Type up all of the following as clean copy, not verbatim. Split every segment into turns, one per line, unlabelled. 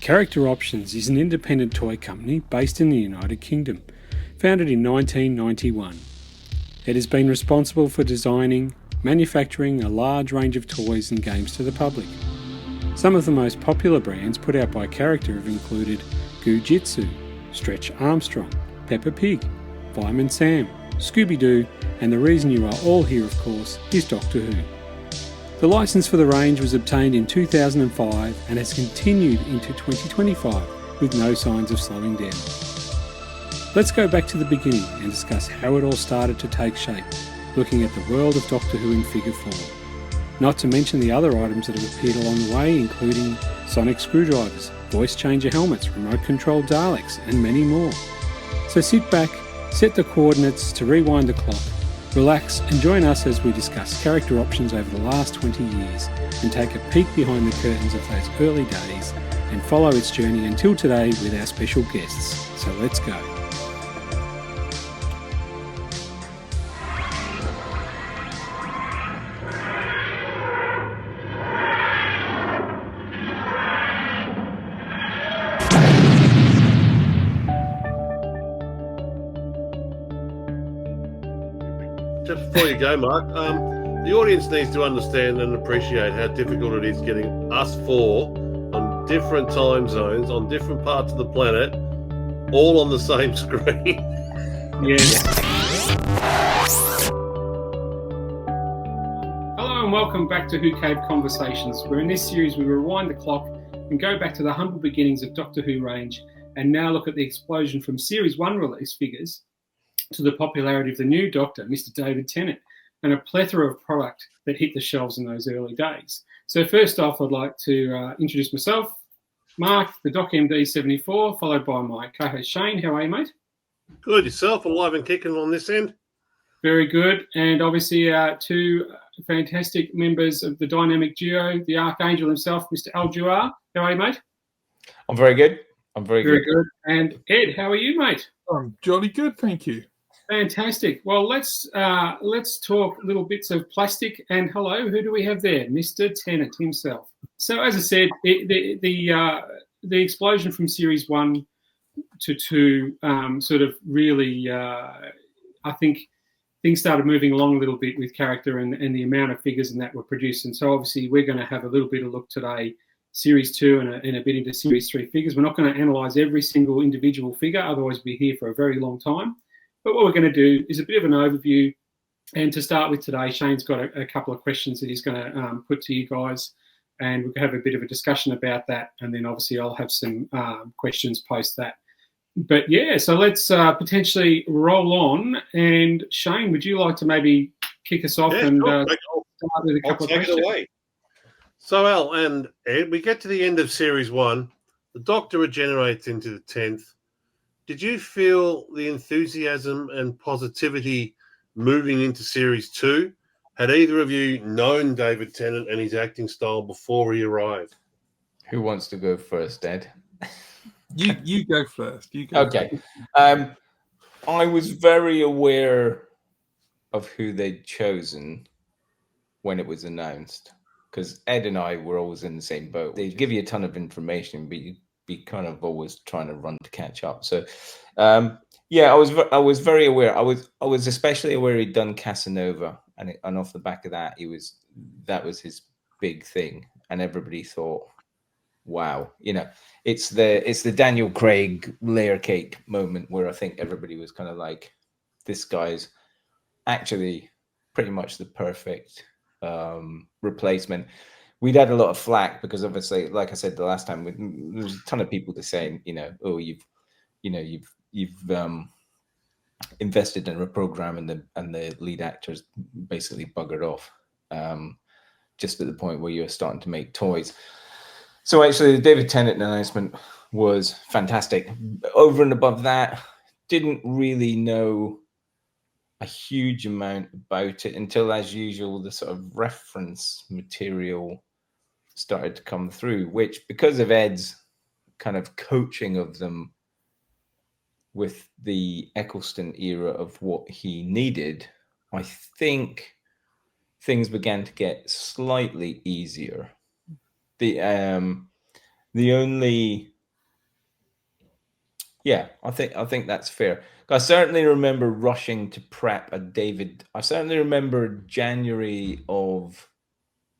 Character Options is an independent toy company based in the United Kingdom, founded in 1991. It has been responsible for designing, manufacturing a large range of toys and games to the public. Some of the most popular brands put out by Character have included Goo-Jitsu, Stretch Armstrong, Peppa Pig, Fireman Sam, Scooby-Doo, and the reason you are all here, of course, is Doctor Who. The license for the range was obtained in 2005 and has continued into 2025 with no signs of slowing down. Let's go back to the beginning and discuss how it all started to take shape, looking at the world of Doctor Who in figure form. Not to mention the other items that have appeared along the way, including sonic screwdrivers, voice changer helmets, remote controlled Daleks, and many more. So sit back, set the coordinates to rewind the clock, relax and join us as we discuss character options over the last 20 years and take a peek behind the curtains of those early days and follow its journey until today with our special guests. So let's go.
Just before you go, Mark, the audience needs to understand and appreciate how difficult it is getting us four on different time zones, on different parts of the planet, all on the same screen.
Yes. Hello and welcome back to Who Cave Conversations, where in this series we rewind the clock and go back to the humble beginnings of Doctor Who range and now look at the explosion from Series 1 release figures to the popularity of the new Doctor, Mr. David Tennant, and a plethora of product that hit the shelves in those early days. So first off, I'd like to introduce myself, Mark, the Doc MD74, followed by my co-host Shane. How are you, mate?
Good, yourself, alive and kicking on this end?
Very good. And obviously two fantastic members of the dynamic duo, the Archangel himself, Mr. Al Dewar. How are you, mate?
I'm very good. Very
good. And Ed, how are you, mate?
I'm jolly good, thank you.
Fantastic. Well, let's talk little bits of plastic. And hello, who do we have there? Mr. Tennant himself. So, as I said, the explosion from Series 1 to 2 sort of really, I think, things started moving along a little bit with Character and the amount of figures and that were produced. And so, obviously, we're going to have a little bit of look today, Series 2 and a bit into Series 3 figures. We're not going to analyse every single individual figure, otherwise we'll be here for a very long time. But what we're going to do is a bit of an overview. And to start with today, Shane's got a couple of questions that he's going to put to you guys. And we'll have a bit of a discussion about that. And then obviously I'll have some questions post that. But yeah, so let's potentially roll on. And Shane, would you like to maybe kick us off and start with a couple of questions?
It away. So Al and Ed, we get to the end of Series 1. The Doctor regenerates into the 10th. Did you feel the enthusiasm and positivity moving into Series 2? Had either of you known David Tennant and his acting style before he arrived?
Who wants to go first, Ed?
You go first. You go
okay. First. I was very aware of who they'd chosen when it was announced, because Ed and I were always in the same boat. They'd give you a ton of information, but you'd be kind of always trying to run to catch up. So, I was very aware. I was especially aware he'd done Casanova, and off the back of that, that was his big thing, and everybody thought, wow, it's the Daniel Craig layer cake moment where I think everybody was kind of like, this guy's actually pretty much the perfect replacement. We'd had a lot of flack because obviously, like I said the last time, there was a ton of people saying, oh, you've invested in a program and the lead actors basically buggered off, just at the point where you're starting to make toys. So actually, the David Tennant announcement was fantastic. Over and above that, didn't really know a huge amount about it until, as usual, the sort of reference material started to come through, which, because of Ed's kind of coaching of them with the Eccleston era of what he needed, I think things began to get slightly easier. The only, yeah, I think that's fair. I certainly remember rushing to prep a David. I certainly remember January of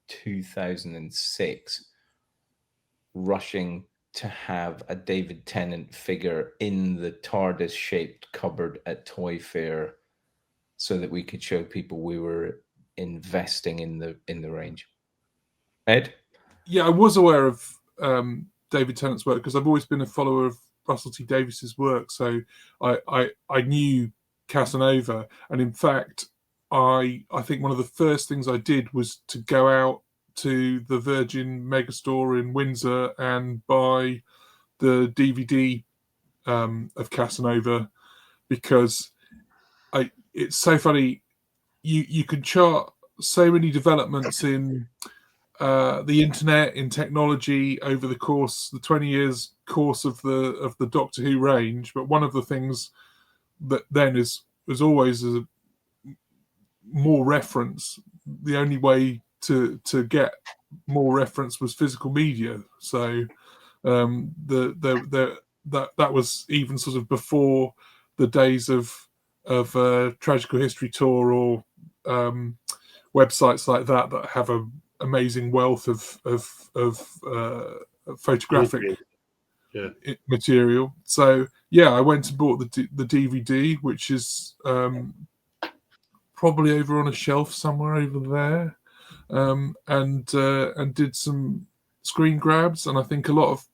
2006 rushing to have a David Tennant figure in the TARDIS shaped cupboard at Toy Fair so that we could show people we were investing in the range. Ed?
Yeah, I was aware of David Tennant's work because I've always been a follower of Russell T Davies's work. So I knew Casanova, and in fact, I think one of the first things I did was to go out to the Virgin Megastore in Windsor and buy the DVD of Casanova, because it's so funny. You can chart so many developments in the internet, in technology over the 20 years course of the Doctor Who range. But one of the things that then was always more reference. The only way to get more reference was physical media. So that was even sort of before the days of Tragical History Tour or websites like that have a amazing wealth of photographic material. So yeah, I went and bought the DVD, which is probably over on a shelf somewhere over there, and did some screen grabs. And I think a lot of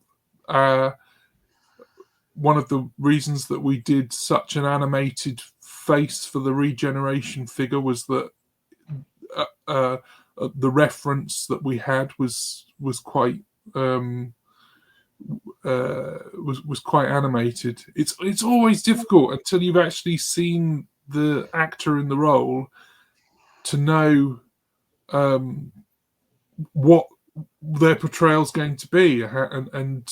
one of the reasons that we did such an animated face for the regeneration figure was that the reference that we had was quite was quite animated. It's always difficult until you've actually seen the actor in the role to know what their portrayal is going to be, and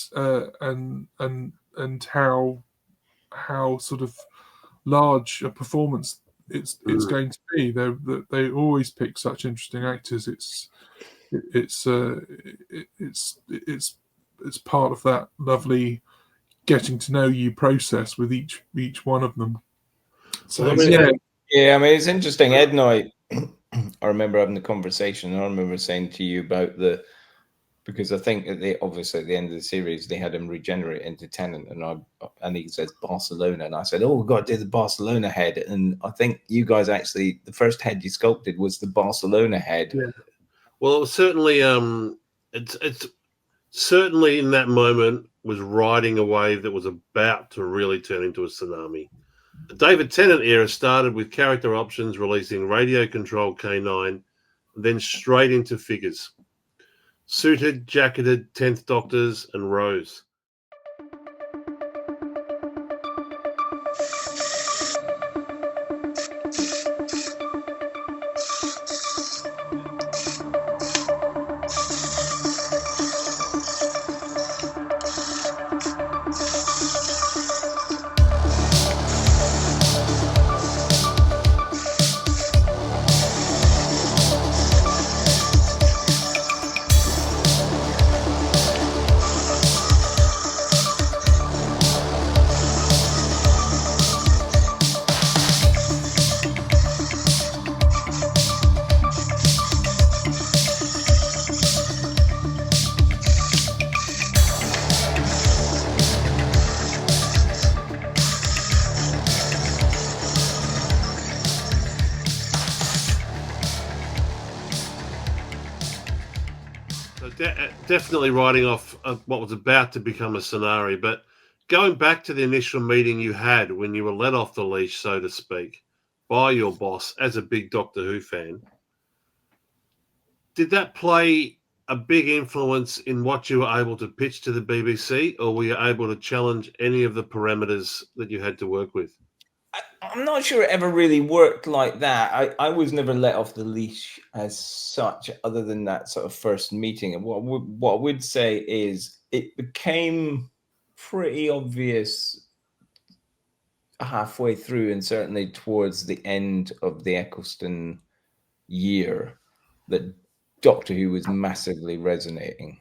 how sort of large a performance it's going to be. They always pick such interesting actors. It's part of that lovely getting to know you process with each one of them. So
yeah, I mean, it's interesting. Ed and I remember having the conversation, and I remember saying to you about because I think obviously at the end of the series they had him regenerate into Tennant, and he says Barcelona, and I said, "Oh, we've got to do the Barcelona head." And I think you guys actually, the first head you sculpted was the Barcelona head.
Yeah. Well, it was certainly it's certainly in that moment was riding a wave that was about to really turn into a tsunami. The David Tennant era started with character options releasing radio control K9, then straight into figures. Suited, jacketed 10th Doctors and Rose. Definitely writing off what was about to become a scenario, but going back to the initial meeting you had when you were let off the leash, so to speak, by your boss as a big Doctor Who fan, did that play a big influence in what you were able to pitch to the BBC, or were you able to challenge any of the parameters that you had to work with?
I'm not sure it ever really worked like that. I was never let off the leash as such, other than that sort of first meeting. And what I would say is it became pretty obvious halfway through, and certainly towards the end of the Eccleston year, that Doctor Who was massively resonating.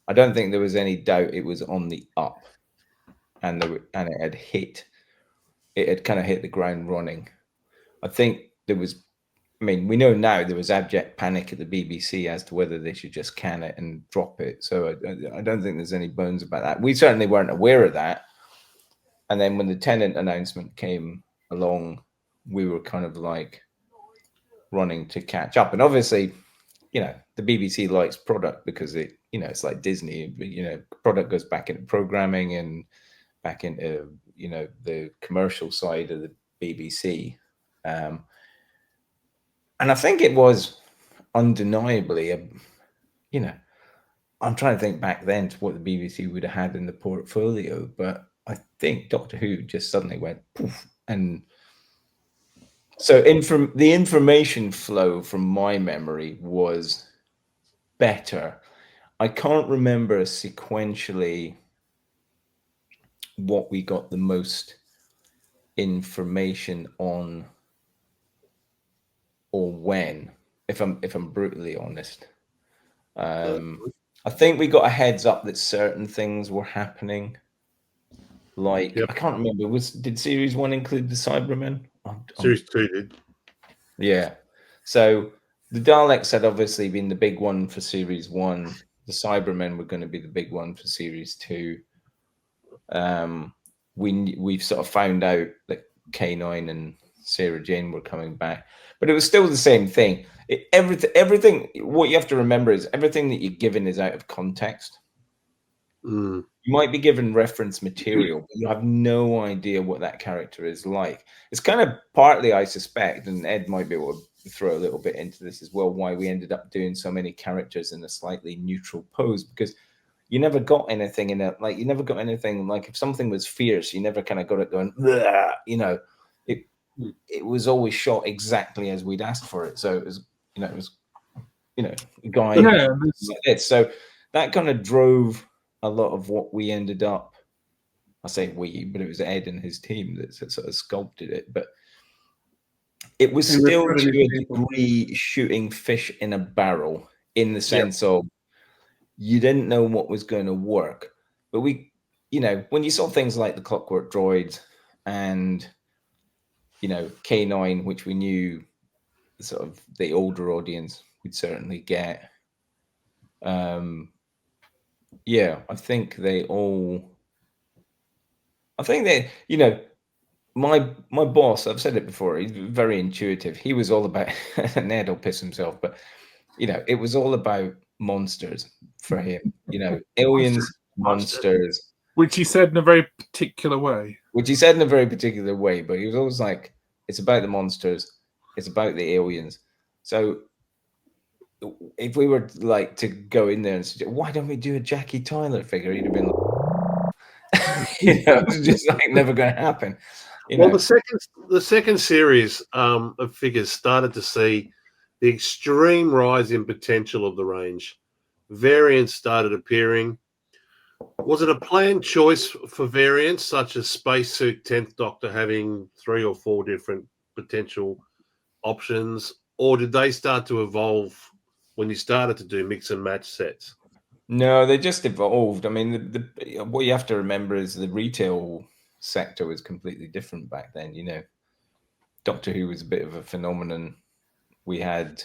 I don't think there was any doubt it was on the up, and it had kind of hit the ground running. I think there was, I mean, we know now there was abject panic at the BBC as to whether they should just can it and drop it. So I don't think there's any bones about that. We certainly weren't aware of that. And then when the Tennant announcement came along, we were kind of like running to catch up. And obviously, you know, the BBC likes product because it, you know, it's like Disney, you know, product goes back into programming and back into, you know, the commercial side of the BBC. And I think it was undeniably, you know, I'm trying to think back then to what the BBC would have had in the portfolio, but I think Doctor Who just suddenly went poof. And so the information flow from my memory was better. I can't remember sequentially what we got the most information on or when, if I'm brutally honest. I think we got a heads up that certain things were happening. Like, I can't remember. Did Series 1 include the Cybermen?
Series 2 did.
Yeah. So the Daleks had obviously been the big one for Series 1. The Cybermen were going to be the big one for Series 2. We've sort of found out that K9 and Sarah Jane were coming back, but it was still the same thing. Everything. What you have to remember is everything that you're given is out of context. You might be given reference material, but you have no idea what that character is like. It's kind of partly, I suspect, and Ed might be able to throw a little bit into this as well, why we ended up doing so many characters in a slightly neutral pose, because you never got anything in it. Like, you never got anything like, if something was fierce, you never kind of got it going, you know, it was always shot exactly as we'd asked for it. So it was, a guy like this. So that kind of drove a lot of what we ended up, I say we, but it was Ed and his team that sort of sculpted it. But it was still to a degree shooting fish in a barrel, in the sense of you didn't know what was going to work. But we, you know, when you saw things like the Clockwork Droids and, you know, K9, which we knew sort of the older audience would certainly get. I think they, you know, my boss, I've said it before, he's very intuitive. He was all about, Ned will piss himself, but, you know, it was all about monsters for him, you know, aliens, monsters.
Which he said in a very particular way.
But he was always like, it's about the monsters, it's about the aliens. So if we were like to go in there and suggest, why don't we do a Jackie Tyler figure? He'd have been like, you know, it's just like never going to happen.
Well, the second series of figures started to see the extreme rise in potential of the range. Variants started appearing. Was it a planned choice for variants, such as Spacesuit 10th Doctor having 3 or 4 different potential options, or did they start to evolve when you started to do mix and match sets?
No, they just evolved. I mean, what you have to remember is the retail sector was completely different back then. You know, Doctor Who was a bit of a phenomenon. We had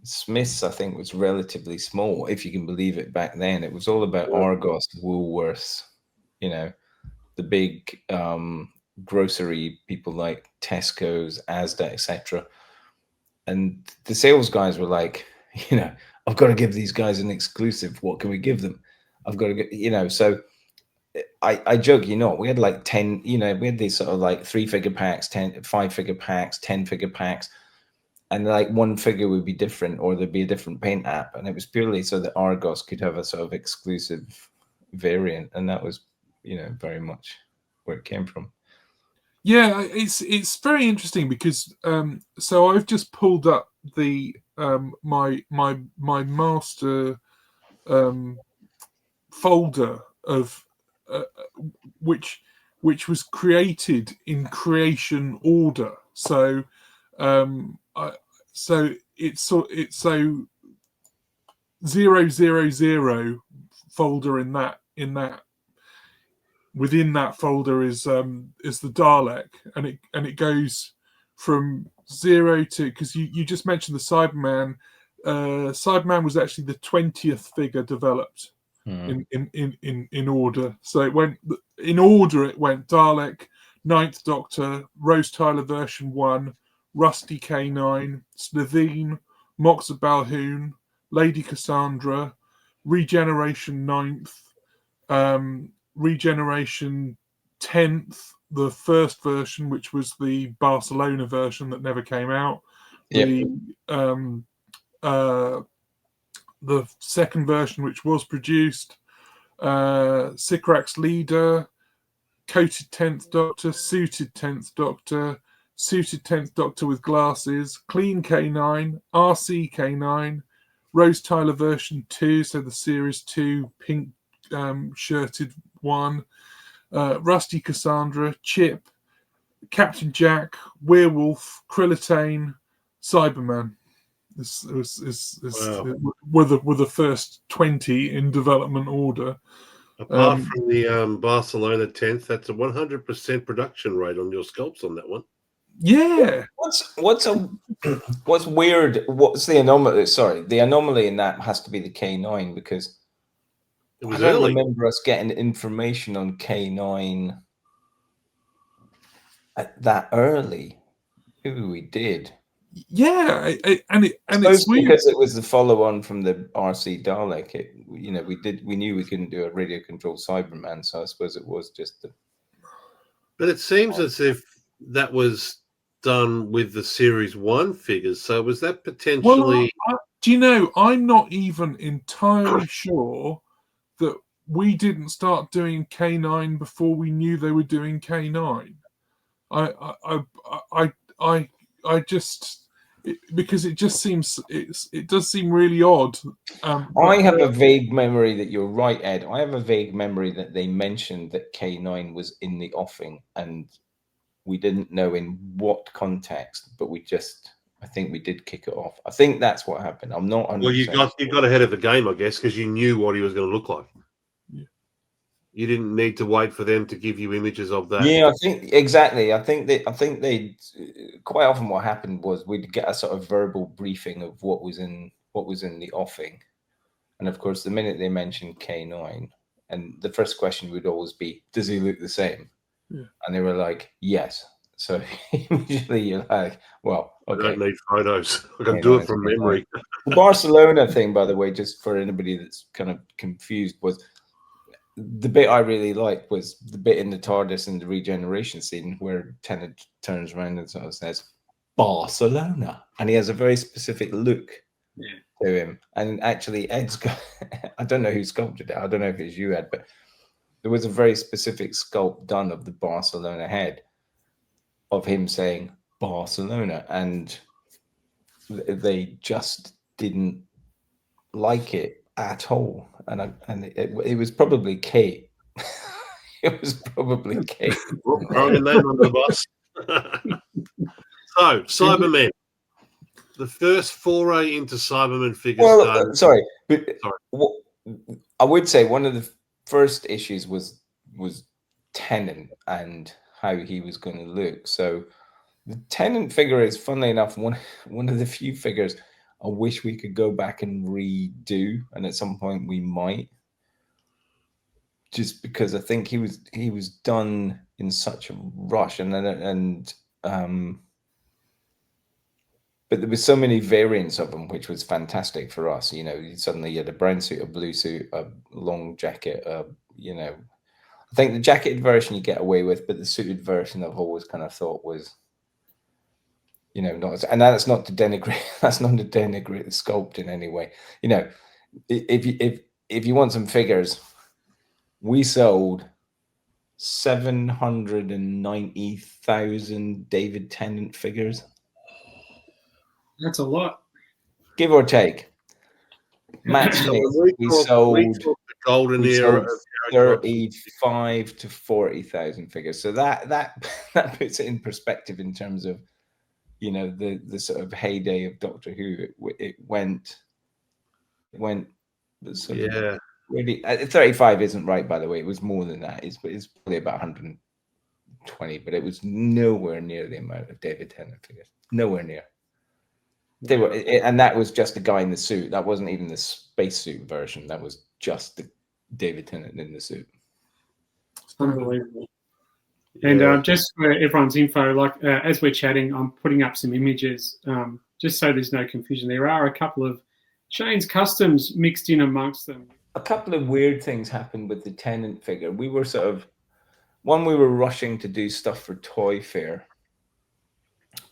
Smiths, I think, was relatively small, if you can believe it. Back then, it was all about Argos, Woolworths, you know, the big grocery people like Tesco's, Asda, etc. And the sales guys were like, you know, I've got to give these guys an exclusive. What can we give them? I've got to get, you know, so I joke, you know, we had like 10, you know, we had these sort of like 3-figure packs, 5-figure packs, 10-figure packs. And like one figure would be different, or there'd be a different paint app. And it was purely so that Argos could have a sort of exclusive variant. And that was, you know, very much where it came from.
Yeah, it's very interesting because so I've just pulled up the my master folder of which was created in creation order. So 000 folder in that within that folder is the Dalek, and it goes from 0 to, because you just mentioned the Cyberman. Cyberman was actually the 20th figure developed in order. So it went in order. It went Dalek, Ninth Doctor, Rose Tyler version 1, Rusty K9, Slitheen, Mox of Balhoun, Lady Cassandra, Regeneration 9th, Regeneration 10th, the first version, which was the Barcelona version that never came out.
Yep.
The second version, which was produced, Sycorax Leader, Coated 10th Doctor, Suited 10th Doctor, Suited 10th Doctor with glasses, Clean K9, RC K9, Rose Tyler version 2, so the Series 2 pink shirted one, Rusty Cassandra, Chip, Captain Jack, Werewolf, Krillitane, Cyberman. This were the first 20 in development order.
Apart from the Barcelona 10th, that's a 100% production rate on your sculpts on that one.
Yeah.
What's weird? What's the anomaly? Sorry, the anomaly in that has to be the K9, because
It was
I don't
early.
remember us getting information on K9 that early. Maybe we did.
Yeah, and
it's because it was the follow-on from the RC Dalek. We knew we couldn't do a radio-controlled Cyberman, so I suppose it was just the.
But it seems as if that was done with the Series 1 figures. So was that potentially?
Well, do you know? I'm not even entirely sure that we didn't start doing K9 before we knew they were doing K9. I just. Because it just seems it does seem really odd.
I have a vague memory that you're right, Ed. I have a vague memory that they mentioned that K9 was in the offing, and we didn't know in what context, but I think we did kick it off. I think that's what happened. I'm not.
Well, you got ahead of the game, I guess, because you knew what he was going to look like.
Yeah.
You didn't need to wait for them to give you images of that.
Yeah, I think exactly. I think they quite often what happened was we'd get a sort of verbal briefing of what was in the offing, and of course, the minute they mentioned K9, and the first question would always be, "Does he look the same?"
Yeah.
And they were like, "Yes." So usually you're like, "Well, okay."
I don't need photos. I can do it from memory.
The Barcelona thing, by the way, just for anybody that's kind of confused, was. The bit I really liked was the bit in the TARDIS in the regeneration scene where Tennant turns around and sort of says, "Barcelona," and he has a very specific look to him. And actually, Ed's got, I don't know who sculpted it. I don't know if it's you, Ed, but there was a very specific sculpt done of the Barcelona head of him saying Barcelona, and they just didn't like it at all, and it was probably Kate. It was probably Kate.
Throwing a name under the bus. So, Cybermen, the first foray into Cybermen figures.
Well, sorry. I would say one of the first issues was Tennant and how he was going to look. So, the Tennant figure is, funnily enough, one of the few figures I wish we could go back and redo, and at some point we might, just because I think he was done in such a rush, but there was so many variants of him, which was fantastic for us. You know, suddenly you had a brown suit, a blue suit, a long jacket. You know, I think the jacketed version you get away with, but the suited version I've always kind of thought was. You know, and that's not to denigrate. That's not to denigrate the sculpt in any way. You know, if you want some figures, we sold 790,000 David Tennant figures.
That's a lot,
give or take. Matt Smith, we sold
the golden era,
35 to 40,000 figures. So that puts it in perspective in terms of. You know, the sort of heyday of Doctor Who, it went went sort of
Yeah.
really 35 isn't right, by the way. It was more than that. It's probably about 120, but it was nowhere near the amount of David Tennant figures. Nowhere near. They were, and that was just the guy in the suit. That wasn't even the spacesuit version. That was just the David Tennant in the suit.
It's unbelievable. And just for everyone's info, like as we're chatting, I'm putting up some images, just so there's no confusion. There are a couple of Shane's customs mixed in amongst them.
A couple of weird things happened with the Tennant figure. We were we were rushing to do stuff for Toy Fair,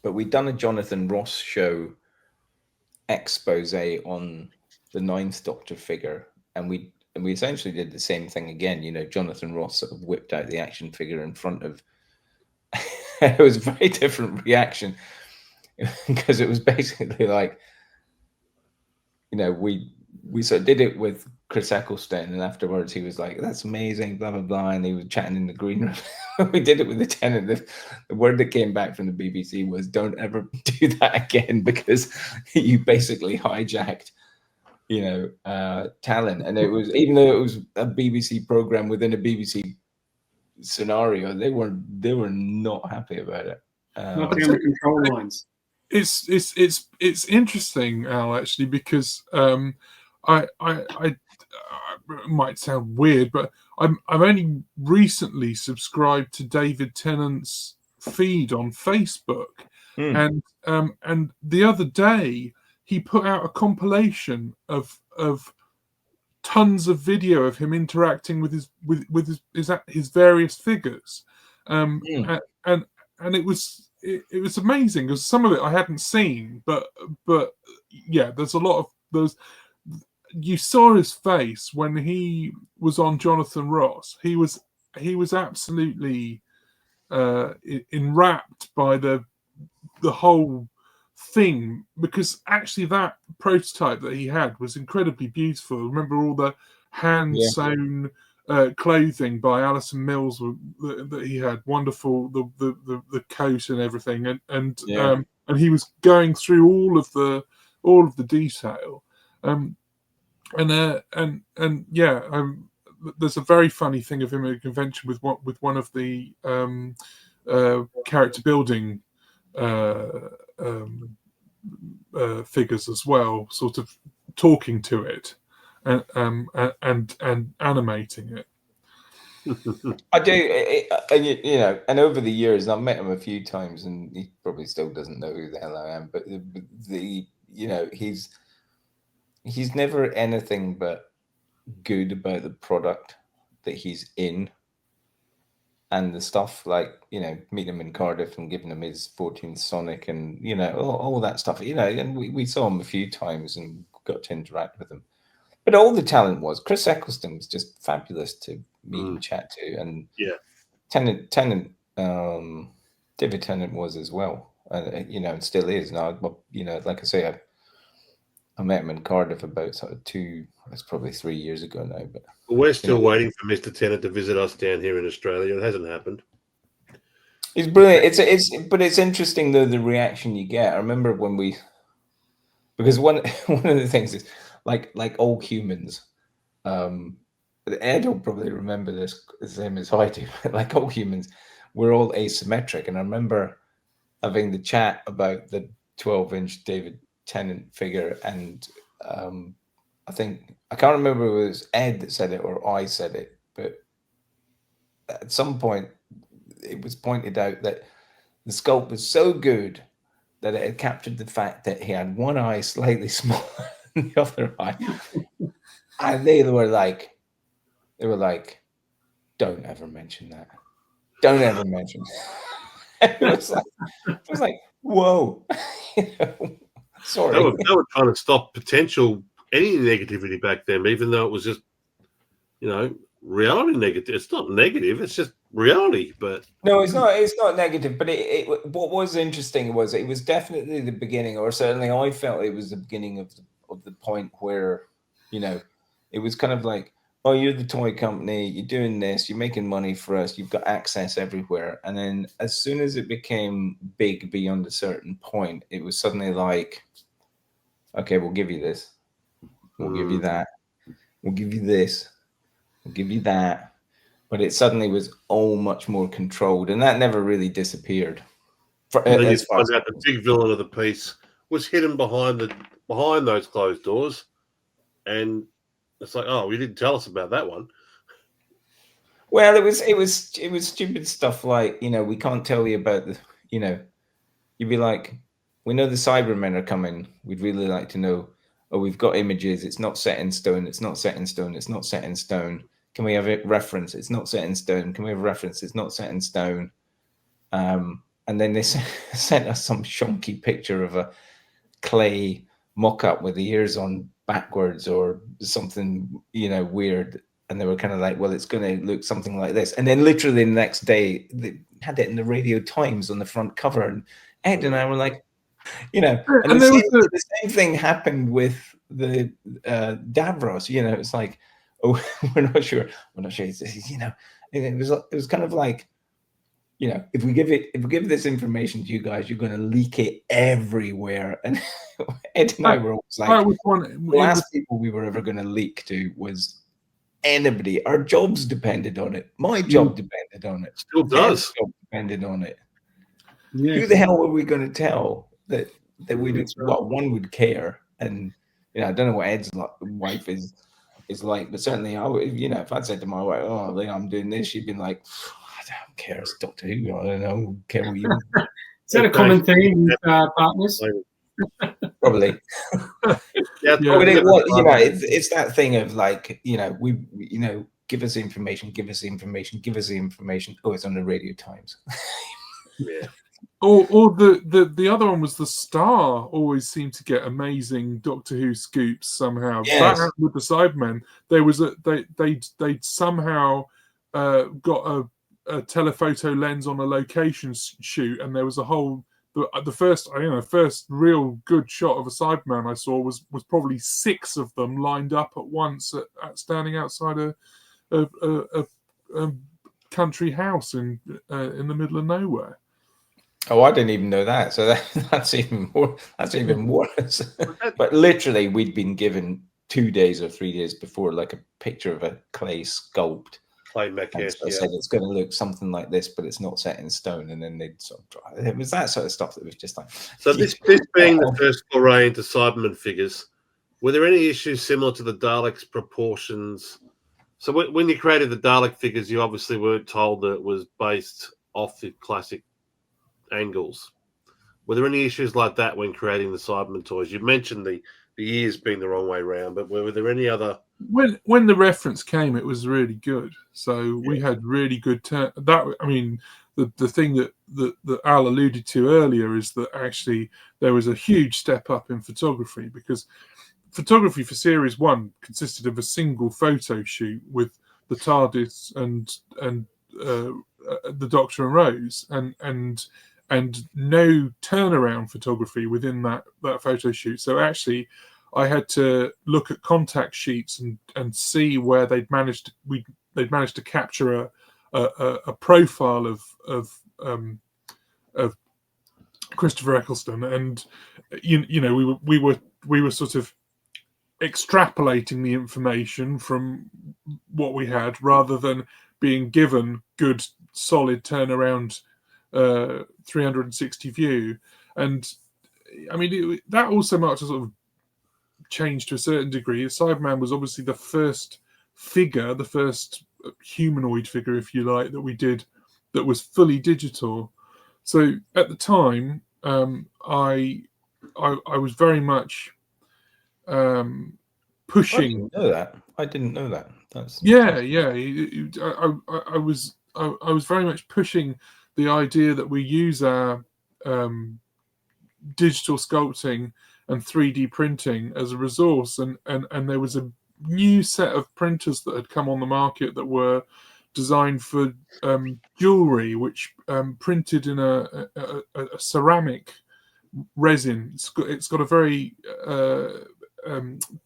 but we'd done a Jonathan Ross show expose on the Ninth Doctor figure, and we essentially did the same thing again. You know, Jonathan Ross sort of whipped out the action figure in front of. It was a very different reaction because it was basically like, you know, we sort of did it with Chris Eccleston, and afterwards he was like, "That's amazing," blah blah blah, and he was chatting in the green room. We did it with the Tennant. The word that came back from the BBC was, "Don't ever do that again," because you basically hijacked, you know, talent. And it was, even though it was a BBC program within a BBC scenario, they were not happy about it.
Not down the control lines.
It's interesting, Al, actually, because I might sound weird, but I've only recently subscribed to David Tennant's feed on Facebook, and the other day he put out a compilation of tons of video of him interacting with his various figures, and it was amazing because some of it I hadn't seen, but yeah, there's a lot of those. You saw his face when he was on Jonathan Ross. He was absolutely enwrapped by the whole thing, because actually that prototype that he had was incredibly beautiful. Remember all the hand sewn clothing by Alison Mills that he had, wonderful, the coat and everything, and he was going through all of the detail. There's a very funny thing of him at a convention with one of the character building figures as well, sort of talking to it and animating it.
I do, you know, and over the years I've met him a few times, and he probably still doesn't know who the hell I am. But the you know, he's never anything but good about the product that he's in, and the stuff, like, you know, meeting him in Cardiff and giving him his 14th Sonic, and, you know, all that stuff, you know. And we saw him a few times and got to interact with him. But all the talent was, Chris Eccleston was just fabulous to meet and chat to, and Tennant, David Tennant was as well, you know, and still is now. You know, like I say, I met him in Cardiff about that's probably 3 years ago now. But
we're still waiting for Mr. Tennant to visit us down here in Australia. It hasn't happened.
It's brilliant. But it's interesting though, the reaction you get. I remember when because one of the things is, like all humans, Ed will probably remember this the same as I do. Like all humans, we're all asymmetric. And I remember having the chat about the 12-inch David Tennant figure, and I can't remember if it was Ed that said it or I said it, but at some point it was pointed out that the sculpt was so good that it had captured the fact that he had one eye slightly smaller than the other eye. And they were like, "Don't ever mention that. Don't ever mention that." It was like, whoa. You know, sorry.
They were trying to stop any negativity back then, even though it was just, you know, reality negative. It's not negative, it's just reality. But
no, it's not negative. But what was interesting was it was definitely the beginning, or certainly I felt it was the beginning of the point where, you know, it was kind of like, oh, you're the toy company, you're doing this, you're making money for us, you've got access everywhere. And then as soon as it became big beyond a certain point, it was suddenly like, okay, we'll give you this. We'll give you that. We'll give you this. We'll give you that. But it suddenly was all much more controlled, and that never really disappeared.
And then you find out the big villain of the piece was hidden behind those closed doors, and it's like, oh, you didn't tell us about that one.
Well, it was stupid stuff like, we can't tell you about the, you'd be like, we know the Cybermen are coming. We'd really like to know. Oh, we've got images. It's not set in stone. It's not set in stone. It's not set in stone. Can we have a reference? It's not set in stone. Can we have a reference? It's not set in stone. And then they sent us some shonky picture of a clay mock-up with the ears on backwards or something, weird. And they were kind of like, well, it's going to look something like this. And then literally the next day, they had it in the Radio Times on the front cover. And Ed and I were like, and the same thing happened with the Davros. It's like, oh, we're not sure. It was kind of like, if we give this information to you guys, you're going to leak it everywhere. And Ed and I were always like, the last people we were ever going to leak to was anybody. Our jobs depended on it. My job depended on it.
Still does.
Ed's job depended on it.
Yeah.
Who the hell were we going to tell that we one would care? And I don't know what Ed's wife is like, but certainly I would. If I'd said to my wife, "Oh, I'm doing this," she'd been like, "I don't care. It's Doctor Who. I don't know. Care what you."
Is that a common theme with partners?
Probably.
Yeah,
but it's that thing of like, we give us information. Oh, it's on the Radio Times.
Yeah.
Or the other one was the Star always seemed to get amazing Doctor Who scoops somehow.
Yes.
That happened with the Cybermen. There was they'd somehow got a telephoto lens on a location shoot, and there was a whole. The first real good shot of a Cyberman I saw was probably 6 of them lined up at once at standing outside a country house in the middle of nowhere.
Oh, I didn't even know that. So that's even more. That's even worse. But literally, we'd been given 2 days or 3 days before, like a picture of a clay sculpt.
Clay maquette.
I said it's going to look something like this, but it's not set in stone. And then they'd sort of draw. It was that sort of stuff that was just like.
So this being the first foray into Cyberman figures, were there any issues similar to the Daleks' proportions? So when you created the Dalek figures, you obviously weren't told that it was based off the classic angles. Were there any issues like that when creating the Cyberman toys? You mentioned the ears being the wrong way around, but were there any other?
When the reference came, it was really good. So we had really good the thing that Al alluded to earlier is that actually there was a huge step up in photography, because photography for Series 1 consisted of a single photo shoot with the TARDIS and the Doctor and Rose, and no turnaround photography within that photo shoot. So actually, I had to look at contact sheets and see where they'd managed to capture a profile of Christopher Eccleston, and we were sort of extrapolating the information from what we had rather than being given good solid turnaround 360 view. And I mean that also marked a sort of change to a certain degree. Cyberman was obviously the first figure, the first humanoid figure, if you like, that we did that was fully digital. So at the time, I was very much pushing.
I didn't know that. That's
I was very much pushing the idea that we use our digital sculpting and 3D printing as a resource, and there was a new set of printers that had come on the market that were designed for jewelry, which printed in a ceramic resin. It's got a very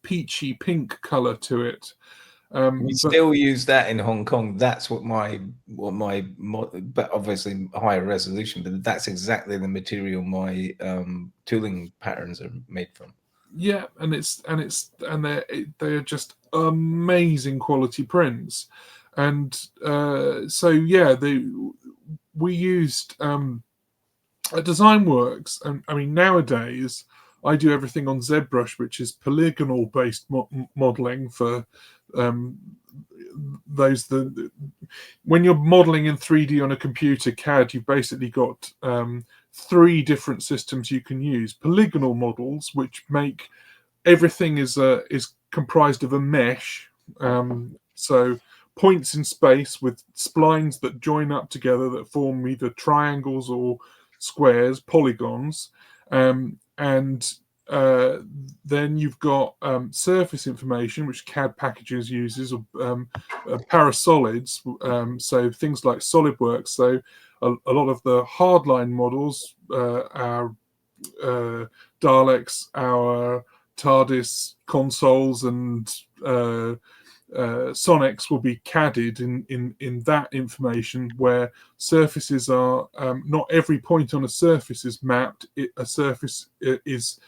peachy pink color to it.
We still use that in Hong Kong. That's what my but obviously higher resolution, but that's exactly the material my tooling patterns are made from.
Yeah, and they're just amazing quality prints, and so yeah, we used at DesignWorks, and I mean nowadays I do everything on ZBrush, which is polygonal based modeling for when you're modeling in 3D on a computer CAD, you've basically got three different systems you can use. Polygonal models, which make everything is comprised of a mesh, so points in space with splines that join up together that form either triangles or squares, polygons, and then you've got surface information, which CAD packages uses, or parasolids, so things like SolidWorks. So a lot of the hardline models, our Daleks, our TARDIS consoles, and Sonics will be CAD'd in that information, where surfaces are not every point on a surface is mapped. A surface is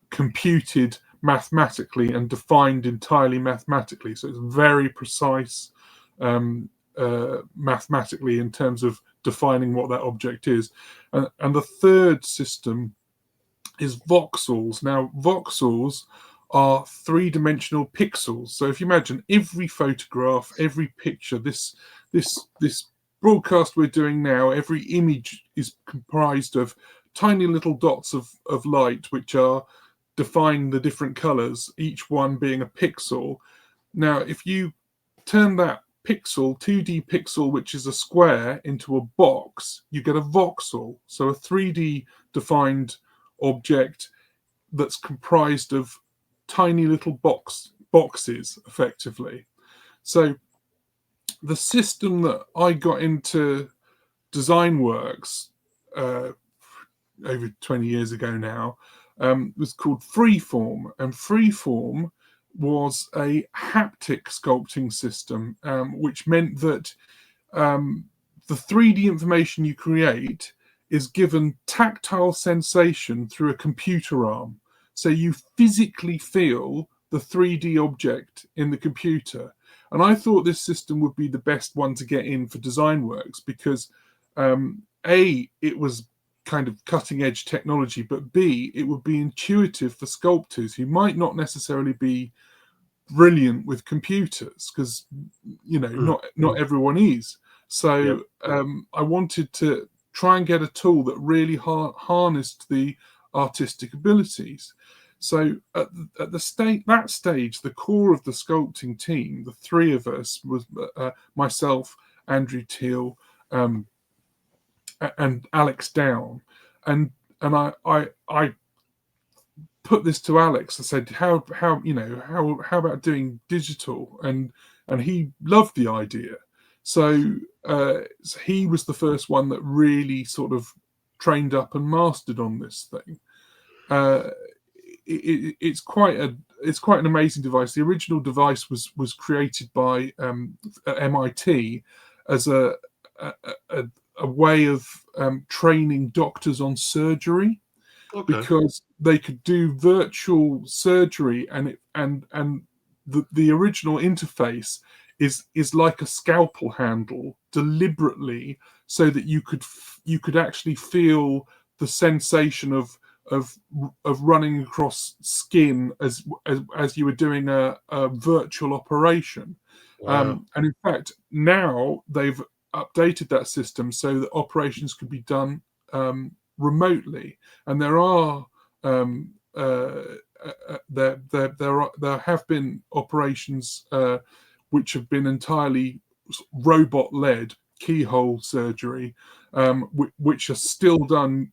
computed mathematically and defined entirely mathematically. So it's very precise mathematically in terms of defining what that object is. And the third system is voxels. Now, voxels are three-dimensional pixels. So if you imagine every photograph, every picture, this broadcast we're doing now, every image is comprised of tiny little dots of light, which are define the different colors, each one being a pixel. Now, if you turn that pixel, 2D pixel, which is a square, into a box, you get a voxel. So a 3D defined object that's comprised of tiny little boxes, effectively. So the system that I got into DesignWorks over 20 years ago now was called Freeform, and Freeform was a haptic sculpting system, which meant that the 3D information you create is given tactile sensation through a computer arm. So you physically feel the 3D object in the computer. And I thought this system would be the best one to get in for DesignWorks because A, it was kind of cutting edge technology, but B, it would be intuitive for sculptors who might not necessarily be brilliant with computers, because not everyone is. So I wanted to try and get a tool that really harnessed the artistic abilities. So at that stage, the core of the sculpting team, the three of us, was myself, Andrew Teal, and Alex Down, and I put this to Alex. I said, how about doing digital? And he loved the idea. So he was the first one that really sort of trained up and mastered on this thing. It's quite an amazing device. The original device was created by at MIT as a way of training doctors on surgery, because they could do virtual surgery, and the original interface is like a scalpel handle deliberately, so that you could actually feel the sensation of running across skin as you were doing a virtual operation. Wow. And in fact, now they've updated that system so that operations can be done remotely, and there have been operations which have been entirely robot-led, keyhole surgery, which are still done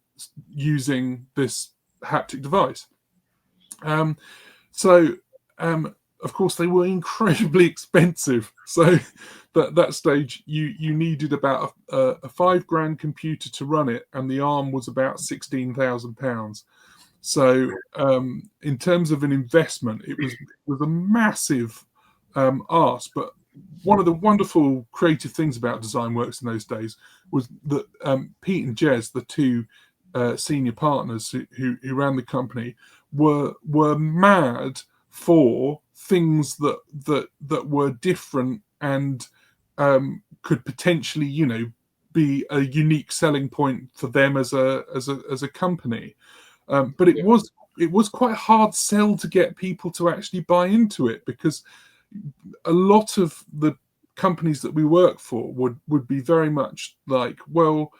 using this haptic device. Of course, they were incredibly expensive. So at that stage, you needed about a $5,000 computer to run it, and the arm was about £16,000. So in terms of an investment, it was a massive ask. But one of the wonderful creative things about DesignWorks in those days was that Pete and Jez, the two senior partners who ran the company were mad for things that were different and could potentially, be a unique selling point for them as a company. But it was quite a hard sell to get people to actually buy into it, because a lot of the companies that we work for would be very much like, well,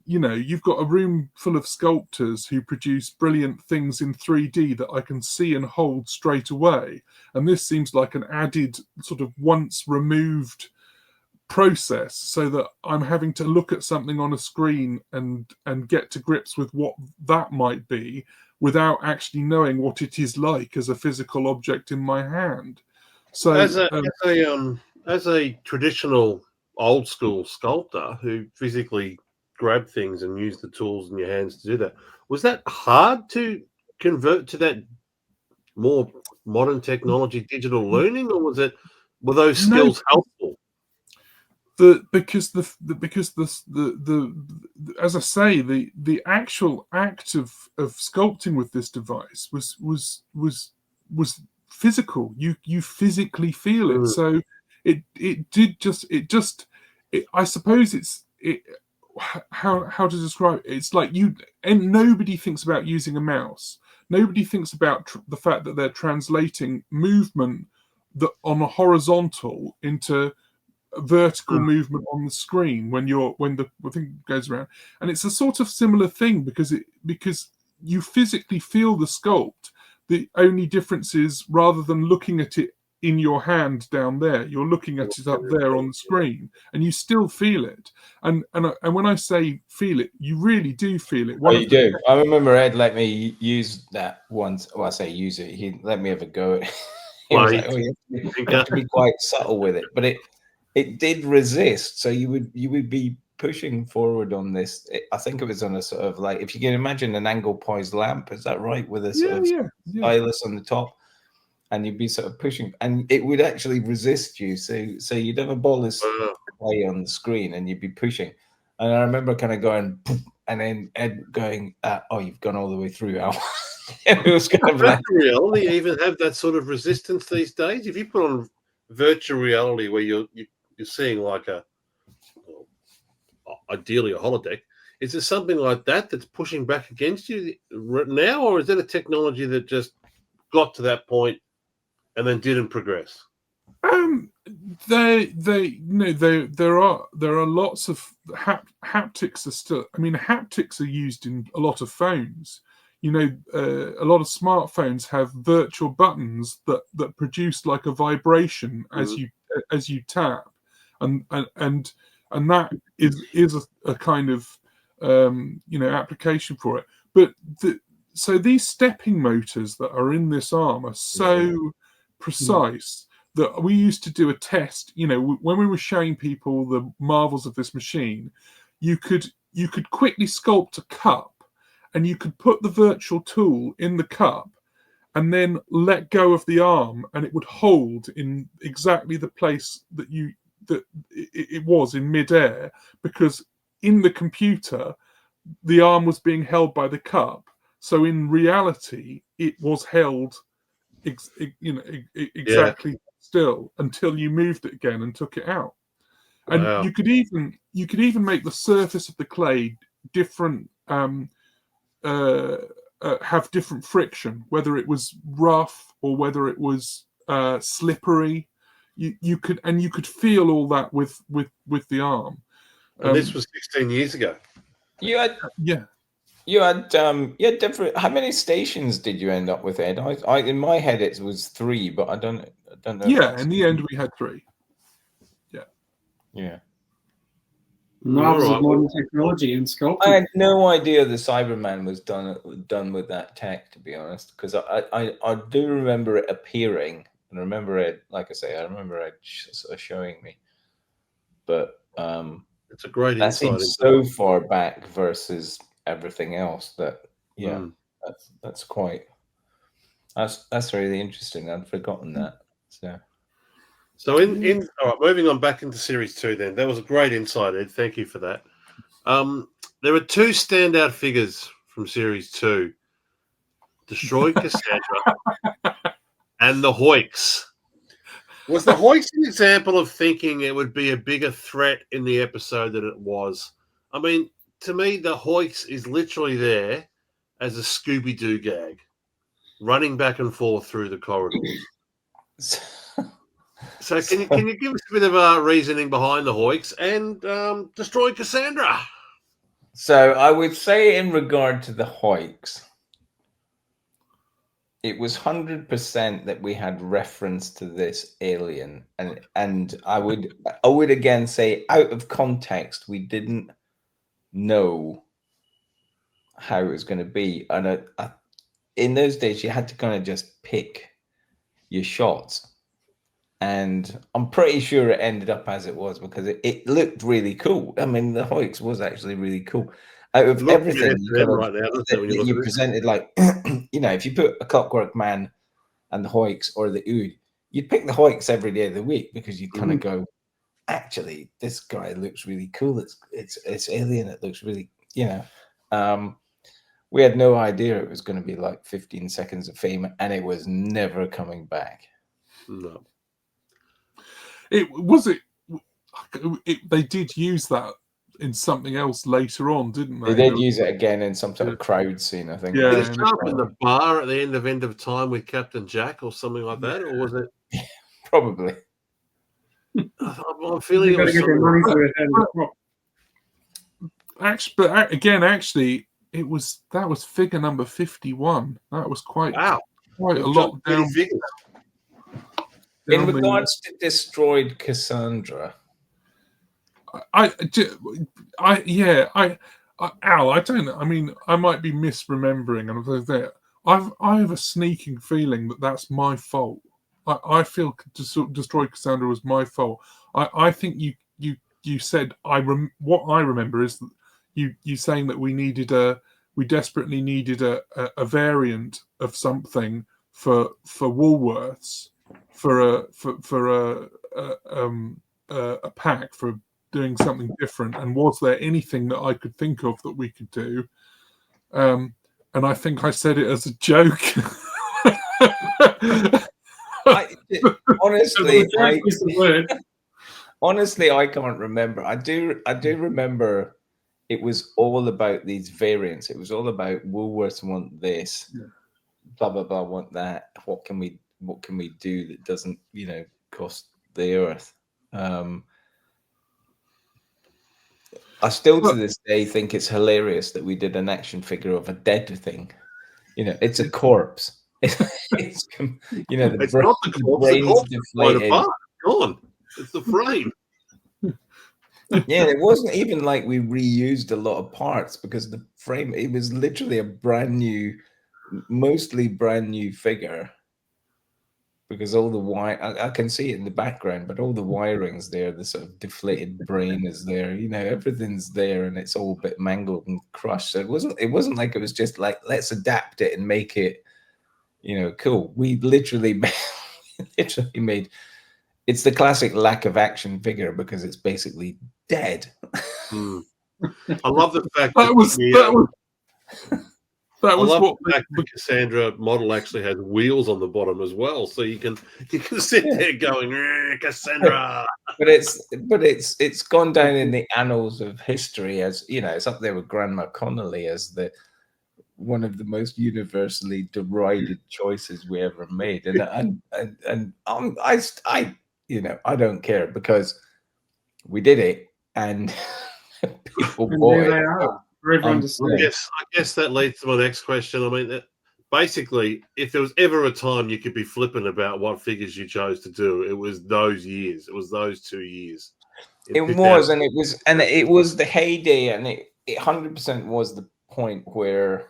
you've got a room full of sculptors who produce brilliant things in 3D that I can see and hold straight away. And this seems like an added sort of once removed process, so that I'm having to look at something on a screen and get to grips with what that might be without actually knowing what it is like as a physical object in my hand. So
as a traditional old school sculptor who physically grab things and use the tools in your hands to do that, was that hard to convert to that more modern technology, digital learning, or were those skills helpful?
Because as I say, the actual act of sculpting with this device was physical. You physically feel it. So I suppose how to describe it. It's like and nobody thinks about using a mouse. Nobody thinks about the fact that they're translating movement on a horizontal into vertical movement on the screen when the thing goes around. And it's a sort of similar thing, because you physically feel the sculpt. The only difference is, rather than looking at it in your hand down there, you're looking at it up there on the screen, and you still feel it. And when I say feel it, you really do feel it.
You do. I remember Ed let me use that once. Well, I say use it. He let me have a go at it. He was like, you have to be quite subtle with it, but it did resist. So you would be pushing forward on this. I think it was on a sort of, like, if you can imagine an angle poised lamp, is that right? With a sort of stylus on the top, and you'd be sort of pushing, and it would actually resist you. So you'd have a ball of play on the screen, and you'd be pushing. And I remember kind of going, and then Ed going, "Oh, you've gone all the way through, Al." It was kind of like,
virtual reality even have that sort of resistance these days? If you put on virtual reality where you're seeing like ideally a holodeck, is there something like that that's pushing back against you now, or is that a technology that just got to that point and then didn't progress?
There are lots of haptics are still. I mean, haptics are used in a lot of phones. A lot of smartphones have virtual buttons that produce like a vibration as you tap, and that is a kind of application for it. But so these stepping motors that are in this arm are so precise that we used to do a test. When we were showing people the marvels of this machine, you could quickly sculpt a cup, and you could put the virtual tool in the cup and then let go of the arm, and it would hold in exactly the place that it was in midair, because in the computer the arm was being held by the cup. So in reality, it was held exactly still until you moved it again and took it out. And you could even make the surface of the clay different, have different friction, whether it was rough or whether it was slippery. You could feel all that with the arm.
And this was 16 years ago.
You had different. How many stations did you end up with, Ed? I in my head it was 3, but I don't know.
Yeah, in the end we had 3.
Yeah.
Marvels of modern technology and sculpting.
I had no idea the Cyberman was done with that tech, to be honest, because I do remember it appearing, and I remember it, like I say, I remember it sort of showing me, but
it's a great
that
insight.
seems so far back versus everything else that that's really interesting. I'd forgotten that.
So in all right, moving on back into series 2, then that was a great insight, Ed. Thank you for that. There are two standout figures from Series 2. Destroyed Cassandra and the Hoyks. Was the Hoyks an example of thinking it would be a bigger threat in the episode than it was? I mean, to me, the Hoyks is literally there as a Scooby-Doo gag, running back and forth through the corridors. So can you give us a bit of reasoning behind the Hoyks and Destroyed Cassandra?
So I would say in regard to the Hoyks, it was 100% that we had reference to this alien, and I would again say, out of context, we didn't know how it was going to be, and in those days you had to kind of just pick your shots, and I'm pretty sure it ended up as it was because it looked really cool. I mean, the Hoyks was actually really cool. Out of everything you presented, like, you know, if you put a Clockwork Man and the Hoyks or the Ood, you'd pick the Hoyks every day of the week because you kind of go, actually, this guy looks really cool. It's alien. It looks really, you know. We had no idea it was going to be like 15 seconds of fame, and it was never coming back.
No.
They did use that in something else later on, didn't they?
They did use it again in some sort of crowd scene, I think.
Yeah.
Did it show up in the bar at the end of Time with Captain Jack or something like that, or was it?
Probably.
I'm feeling it was something.
Actually, that was figure number 51. That was quite a lot down.
In regards to Destroyed Cassandra,
Al, I don't know. I mean, I might be misremembering, and I have a sneaking feeling that that's my fault. I feel Destroyed Cassandra was my fault. I think you said what I remember is that you saying that we desperately needed a variant of something for Woolworths for a pack for doing something different, and was there anything that I could think of that we could do? And I think I said it as a joke.
Honestly, I can't remember. I do remember it was all about these variants. It was all about Woolworths want this, blah blah blah, want that. What can we do that doesn't, you know, cost the earth? I still to this day think it's hilarious that we did an action figure of a dead thing. You know, it's a corpse. It's you know,
it's not the corpse. The corpse deflated. Gone. It's the frame.
Yeah, it wasn't even like we reused a lot of parts because the frame, it was literally a mostly brand new figure. Because all the I can see it in the background, but all the wiring's there, the sort of deflated brain is there, you know, everything's there, and it's all a bit mangled and crushed. So it wasn't like it was just like, let's adapt it and make it, you know, cool. We literally made it's the classic lack of action figure because it's basically dead.
I love the fact the Cassandra model actually has wheels on the bottom as well, so you can sit there going Cassandra.
But it's gone down in the annals of history as, you know, it's up there with Grandma Connolly as one of the most universally derided choices we ever made, and I you know, I don't care because we did it and people bought it.
I guess that leads to my next question. I mean, basically, if there was ever a time you could be flippant about what figures you chose to do, it was those years. It was those 2 years.
It was the heyday, and it 100% was the point where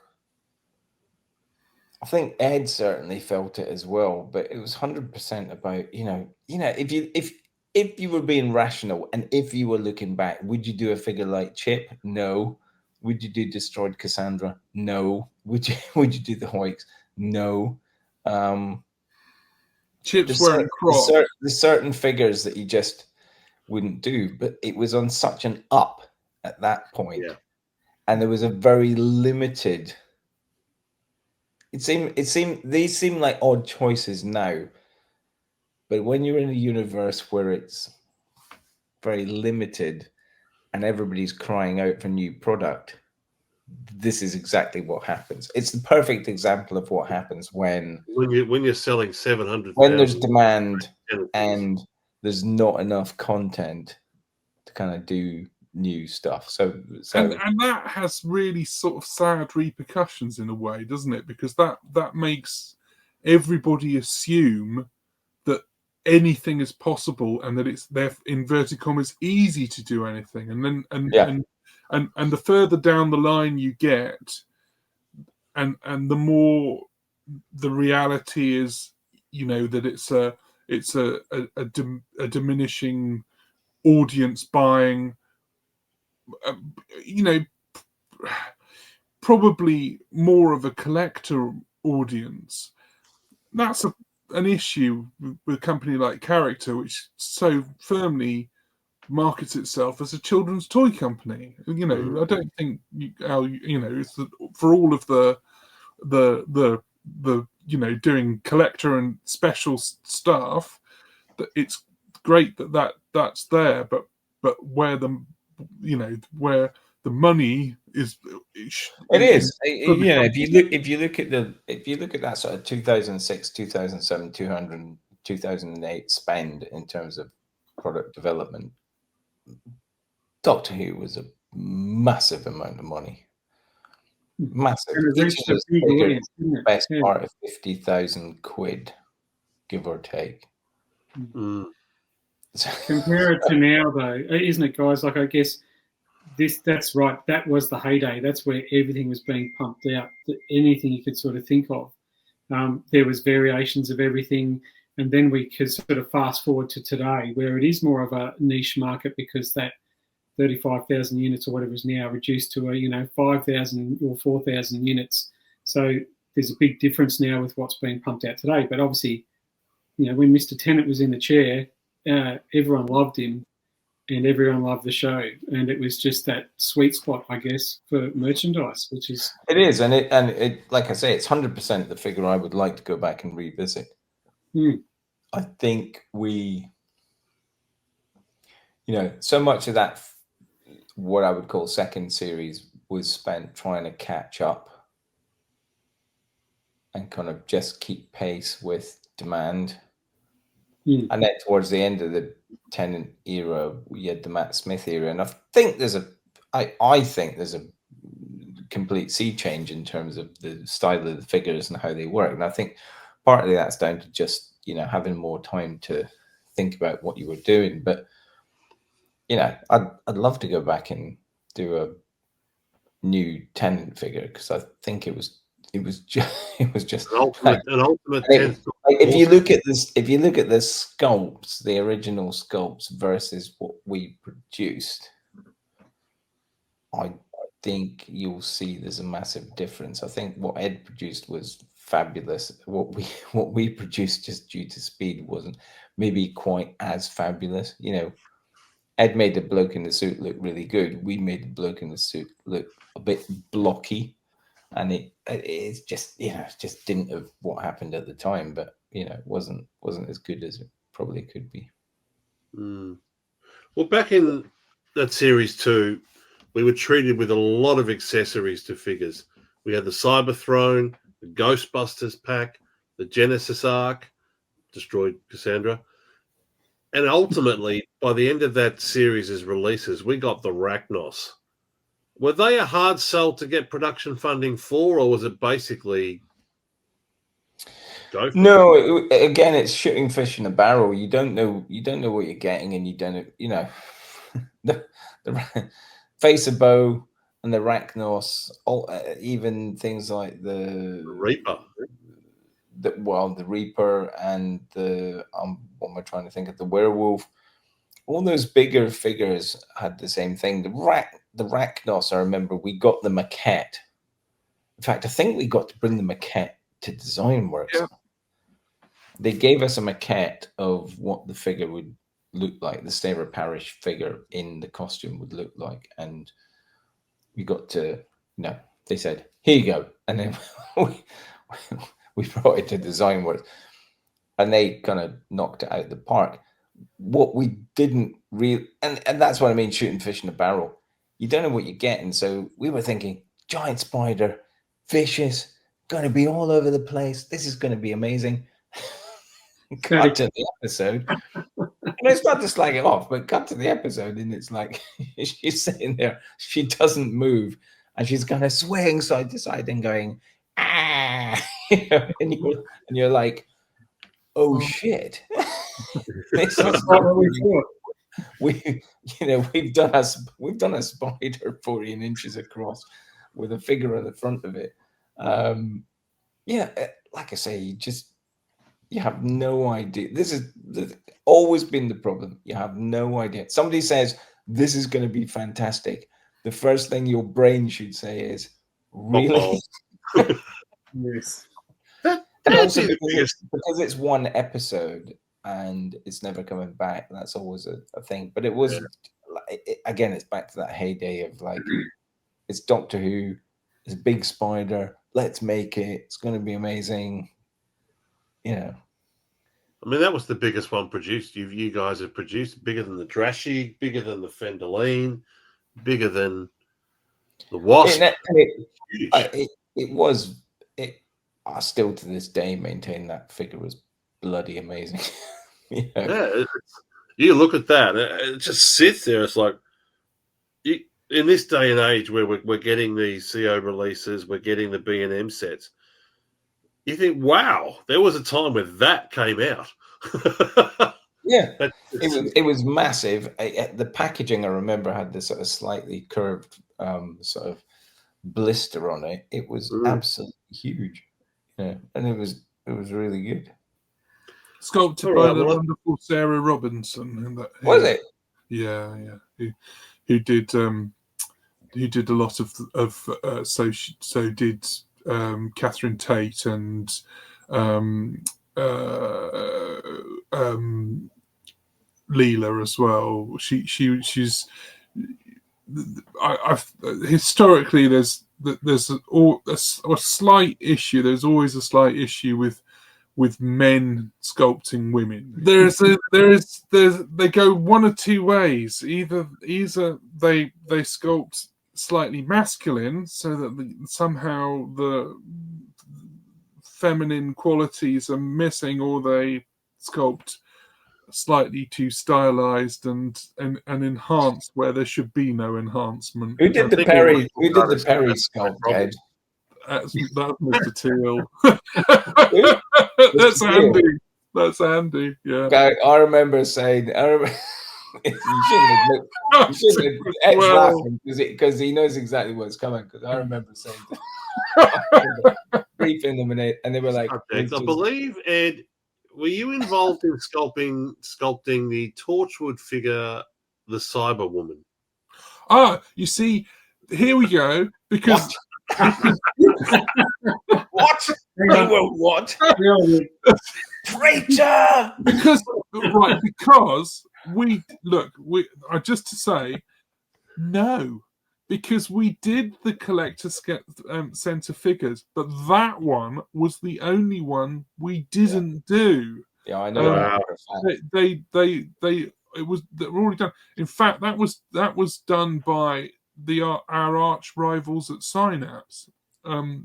I think Ed certainly felt it as well. But it was 100% about, you know, if you were being rational and if you were looking back, would you do a figure like Chip? No. Would you do Destroyed Cassandra? No. Would you do the Hoyks? No.
Chips wearing Crocs.
There's certain figures that you just wouldn't do, but it was on such an up at that point.
Yeah.
and there was a very limited. These seem like odd choices now, but when you're in a universe where it's very limited and everybody's crying out for new product, this is exactly what happens. It's the perfect example of what happens when
you're selling 700,000.
When there's demand and there's not enough content to kind of do new stuff. So
and that has really sort of sad repercussions in a way, doesn't it? Because that makes everybody assume that anything is possible and that it's there, inverted commas, easy to do anything. And then and the further down the line you get, and the more the reality is, that it's a diminishing audience buying, probably more of a collector audience. That's an issue with a company like Character, which so firmly markets itself as a children's toy company. I don't think it's for all of the doing collector and special stuff, that it's great that's there, but where the money is,
it is. If you look at that sort of 2006, 2007, 2008 spend in terms of product development, Doctor Who was a massive amount of money. Massive. Best part of 50,000 quid, give or take.
Compare it to now, though, isn't it, guys? Like, I guess that's right. That was the heyday. That's where everything was being pumped out. Anything you could sort of think of. There was variations of everything, and then we could sort of fast forward to today, where it is more of a niche market because that 35,000 units or whatever is now reduced to 5,000 or 4,000 units. So there's a big difference now with what's being pumped out today. But obviously, when Mr. Tennant was in the chair, everyone loved him and everyone loved the show. And it was just that sweet spot, I guess, for merchandise, which is...
It is. And it like I say, it's 100% the figure I would like to go back and revisit. I think so much of that, what I would call second series, was spent trying to catch up and kind of just keep pace with demand. And then towards the end of the Tennant era, we had the Matt Smith era, and I think there's a complete sea change in terms of the style of the figures and how they work. And I think partly that's down to just having more time to think about what you were doing. But I'd love to go back and do a new Tennant figure, because I think it was just
an ultimate
if you look at the sculpts, the original sculpts versus what we produced, I think you'll see there's a massive difference. I think what Ed produced was fabulous. What we produced, just due to speed, wasn't maybe quite as fabulous. Ed made the bloke in the suit look really good. We made the bloke in the suit look a bit blocky, and it's just just didn't have what happened at the time. But it wasn't as good as it probably could be.
Well, back in that series 2, we were treated with a lot of accessories to figures. We had the Cyber Throne, the Ghostbusters pack, the Genesis Arc, Destroyed Cassandra. And ultimately, by the end of that series' releases, we got the Rachnos. Were they a hard sell to get production funding for, or was it basically go for
it? Again, it's shooting fish in a barrel. You don't know what you're getting, and you don't the Face of Bow and the Rachnos, even things like the
Reaper.
The Reaper and the what am I trying to think of? The Werewolf. All those bigger figures had the same thing. The Rachnos, I remember we got the maquette. In fact, I think we got to bring the maquette to Design Works. Yeah. They gave us a maquette of what the figure would look like, the Sarah Parish figure in the costume would look like, and we got to, no, they said, here you go. And then we brought it to Design Works, and they kind of knocked it out of the park. What we didn't really, and that's what I mean, shooting fish in a barrel. You don't know what you're getting. So we were thinking, giant spider, vicious, going to be all over the place. This is going to be amazing. Cut to the episode. And it's not to slag it off, but cut to the episode, and it's like she's sitting there, she doesn't move, and she's kind of swaying side to side and going, ah, and you're like, oh shit. This is what we thought. We've done a spider 14 inches across with a figure on the front of it. Like I say, you have no idea. This is always been the problem. You have no idea. Somebody says this is going to be fantastic. The first thing your brain should say is, really?
Yes.
And also because it's one episode and it's never coming back. That's always a thing. But it was, again, it's back to that heyday of like, it's Doctor Who, it's a big spider, let's make it, it's going to be amazing. I
mean, that was the biggest one produced. You guys have produced, bigger than the Drashy, bigger than the Fendaline, bigger than the Wasp.
I still to this day maintain that figure was bloody amazing.
You look at that, it just sits there. It's like, in this day and age where we're getting these CO releases, we're getting the B&M sets, you think, wow, there was a time where that came out.
Yeah, it was massive. The packaging, I remember, had this sort of slightly curved sort of blister on it. It was absolutely huge. Yeah, and it was really good.
Sculpted by the wonderful Sarah Robinson.
Was it?
Yeah. Who did a lot of so did Catherine Tate and Leela as well. She's historically there's a slight issue. There's always a slight issue with men sculpting women. They go one or two ways. Either they sculpt slightly masculine so that somehow the feminine qualities are missing, or they sculpt slightly too stylized and enhanced where there should be no enhancement.
Who did the Perry sculpt, Ed?
That's Mr. Teal. That's Andy. Yeah.
Okay, I remember saying, you shouldn't have Ed's laughing because he knows exactly what's coming. Because I remember saying, briefing them and they were like,
I believe, Ed, were you involved in sculpting the Torchwood figure, the Cyber Woman?
You see, here we go. Because
what? What? Traitor!
Because just to say no, because we did the collector center figures, but that one was the only one we didn't do.
Yeah, I know.
They it was already done. In fact, that was done by our arch rivals at Synapse.
Of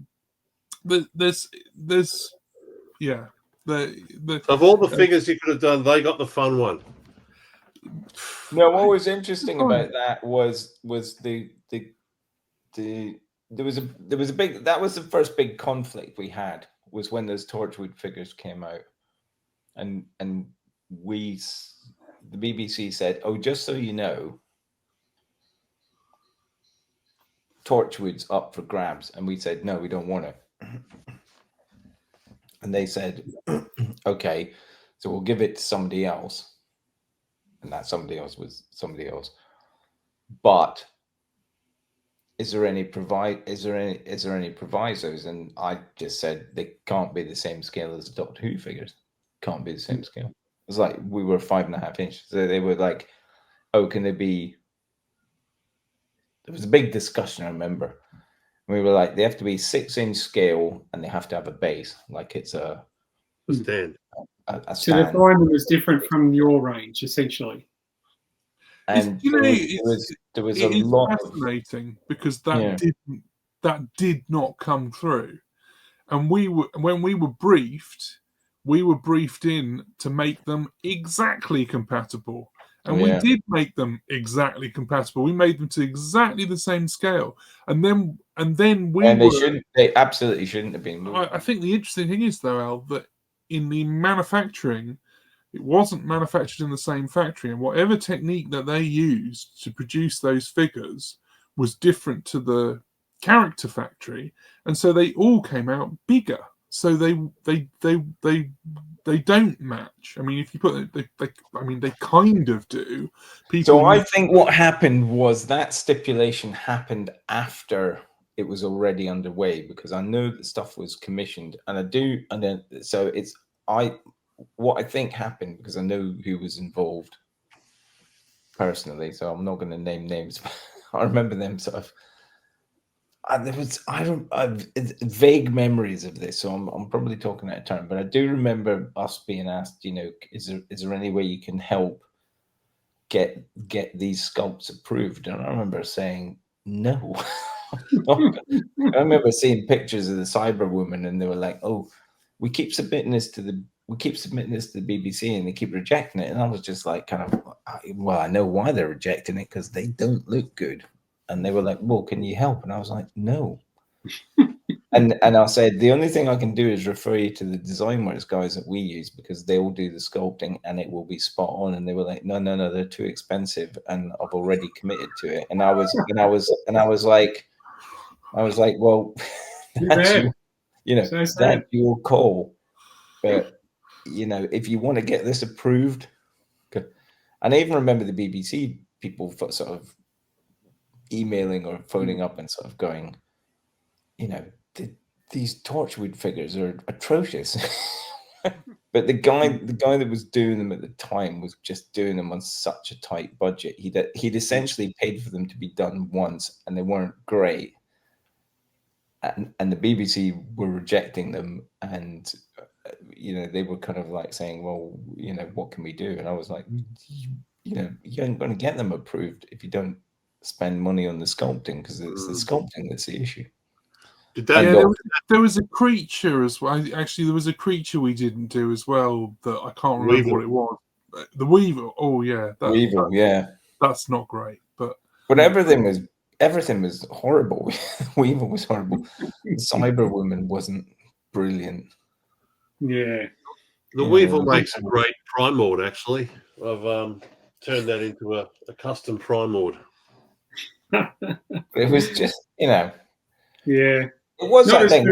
all the figures you could have done, they got the fun one.
No, what was interesting about that was there was a big, that was the first big conflict we had, was when those Torchwood figures came out, and the BBC said, oh, just so you know, Torchwood's up for grabs, and we said, no, we don't want it. And they said, okay, so we'll give it to somebody else. And that somebody else was somebody else. But is there any provisos? And I just said they can't be the same scale as the Doctor Who figures. Can't be the same scale. It's like we were 5.5 inches. So they were like, oh, can they be was a big discussion. I remember we were like, they have to be 6-inch scale, and they have to have a base, like it's a
stand.
A
So the
stand.
finding was different from your range, essentially.
And
You know,
there was
it
a
is
lot of
fascinating because that did not come through, and when we were briefed in to make them exactly compatible, and we did make them exactly compatible. We made them to exactly the same scale, and then
they absolutely shouldn't have been.
I think the interesting thing is, though, Al, that in the manufacturing, it wasn't manufactured in the same factory, and whatever technique that they used to produce those figures was different to the character factory, and so they all came out bigger. So they don't match. I mean, if you put it, they kind of do.
So I think what happened was that stipulation happened after it was already underway, because I know that stuff was commissioned, what I think happened, because I know who was involved personally, so I'm not going to name names, but I remember them sort of. I've vague memories of this, so I'm probably talking out of turn, but I do remember us being asked, is there any way you can help get these sculpts approved? And I remember saying no. I remember seeing pictures of the Cyberwoman, and they were like, "Oh, we keep submitting this to the BBC, and they keep rejecting it." And I was just like, I know why they're rejecting it, because they don't look good. And they were like, "Well, can you help?" And I was like, "No." and I said, the only thing I can do is refer you to the DesignWorks guys that we use, because they will do the sculpting and it will be spot on. And they were like, no, they're too expensive, and I've already committed to it. And I was like, well, that's your call. But if you want to get this approved, and I even remember the BBC people sort of emailing or phoning up and sort of going, these Torchwood figures are atrocious. But the guy that was doing them at the time was just doing them on such a tight budget. He'd essentially paid for them to be done once, and they weren't great. And the BBC were rejecting them, and they were kind of like saying, well, what can we do? And I was like, you ain't going to get them approved if you don't spend money on the sculpting, because it's the sculpting that's the issue.
There was a creature as well. Actually, there was a creature we didn't do as well that I can't remember what it was. The Weevil. Oh yeah,
Weevil. Yeah,
that's not great. But
everything was horrible. Weevil was horrible. The Cyberwoman wasn't brilliant.
Yeah,
the Weevil makes a great Primord. Actually, I've turned that into a custom Primord.
It was just,
yeah.
It was that thing.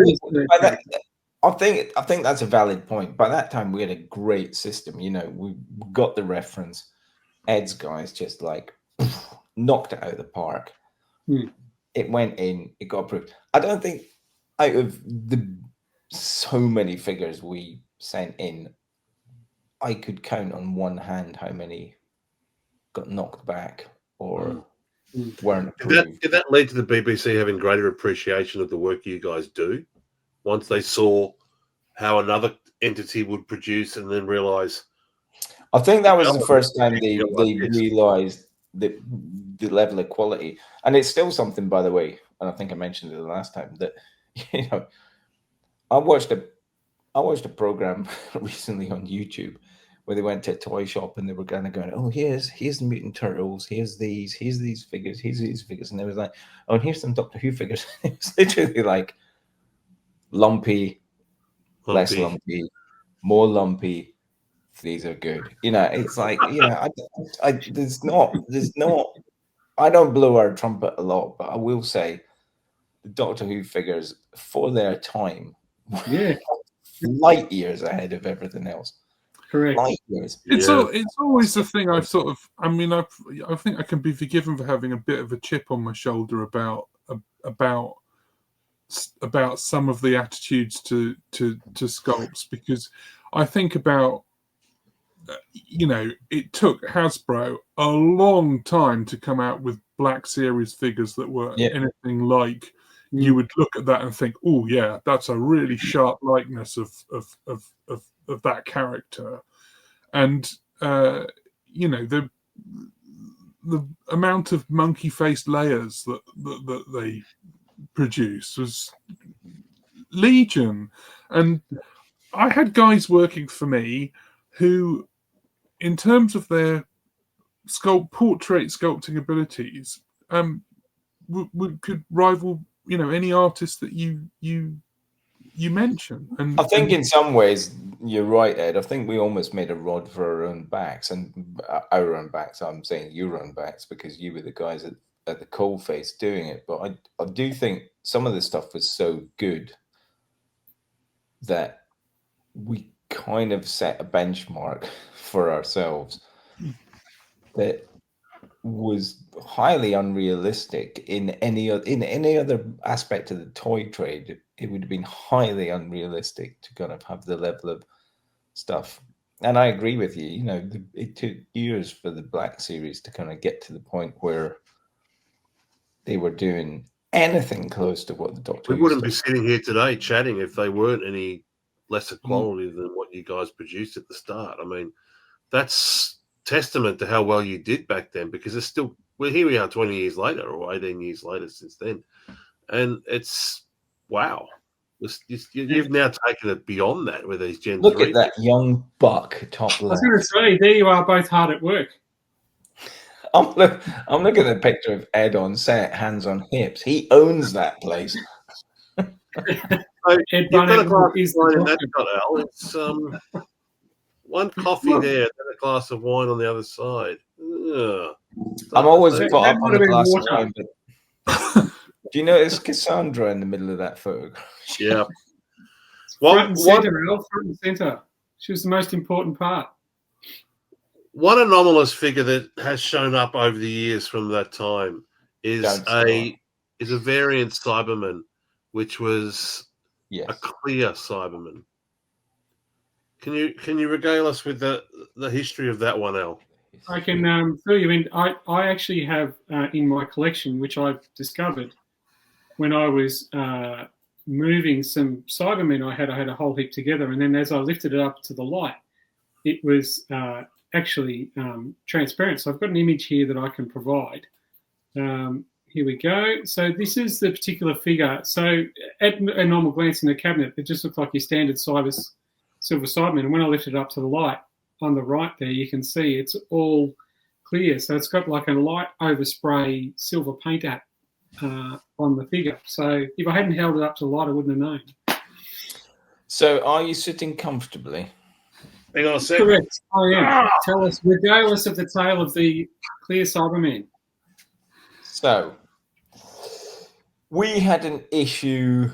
I think that's a valid point. By that time, we had a great system. We got the reference. Ed's guys just like knocked it out of the park. It went in. It got approved. I don't think out of the so many figures we sent in, I could count on one hand how many got knocked back or weren't approved.
Did that lead to the BBC having greater appreciation of the work you guys do once they saw how another entity would produce, and then realize?
I think that was the first time they realized the level of quality. And it's still something, by the way, and I think I mentioned it the last time, that I watched a program recently on YouTube where they went to a toy shop and they were kind of going, oh, here's the Mutant Turtles, here's these figures, and they was like, oh, and here's some Doctor Who figures. It was literally like lumpy, less lumpy, more lumpy. These are good. It's like, there's not. I don't blow our trumpet a lot, but I will say the Doctor Who figures for their time, light years ahead of everything else.
Correct.
It's always the thing I've sort of. I mean, I think I can be forgiven for having a bit of a chip on my shoulder about some of the attitudes to sculpts, because I think about, it took Hasbro a long time to come out with Black Series figures that were
Yeah.
anything like, you would look at that and think, oh yeah, that's a really sharp likeness of that character. And you know, the amount of monkey-faced layers that they produce was legion. And I had guys working for me who, in terms of their portrait sculpting abilities, could rival, you know, any artist that you mention. And
I think in some ways you're right, Ed. I think we almost made a rod for our own backs, and our own backs. I'm saying your own backs because you were the guys at the coalface doing it. But I do think some of the stuff was so good that we kind of set a benchmark for ourselves that was highly unrealistic in any other aspect of the toy trade. It would have been highly unrealistic to kind of have the level of stuff. And I agree with you. You know, it took years for the Black Series to kind of get to the point where they were doing anything close to what the Doctor
We
Who
wouldn't be
stuff.
sitting here today chatting if they weren't any lesser quality than what you guys produced at the start. I mean, that's testament to how well you did back then, because it's still, well, here we are 20 years later or 18 years later since then. And it's, wow. You've now taken it beyond that with these Gen 3.
Look at that young buck top
I was
left.
going to say, there you are, both hard at work.
I'm looking at a picture of Ed on set, hands on hips. He owns that place.
So
Ed
you've got a
Barnett
glass
is
of wine
the
in that
doctor.
shot, Al. It's one coffee there, then a glass of wine on the other side. Ugh.
I'm always
That
put up
might
on
have
the
been
glass of
water.
wine, but do you notice Cassandra in the middle of that photograph?
Yeah.
Front and centre, Al, front and centre. She was the most important part.
One anomalous figure that has shown up over the years from that time is a variant Cyberman, which was a clear Cyberman. Can you regale us with the history of that one, Al?
I can fill you in. I actually have in my collection, which I've discovered when I was moving some Cybermen I had a whole heap together, and then as I lifted it up to the light, it was actually transparent. So I've got an image here that I can provide. Here we go. So this is the particular figure. So at a normal glance in the cabinet, it just looked like your standard Silver Cyberman. And when I lifted it up to the light on the right there, you can see it's all clear. So it's got like a light overspray silver paint app on the figure. So if I hadn't held it up to the light, I wouldn't have known.
So are you sitting comfortably?
Hang on a second.
Correct. I am. Tell us, regale us of the tale of the clear Cyberman.
So we had an issue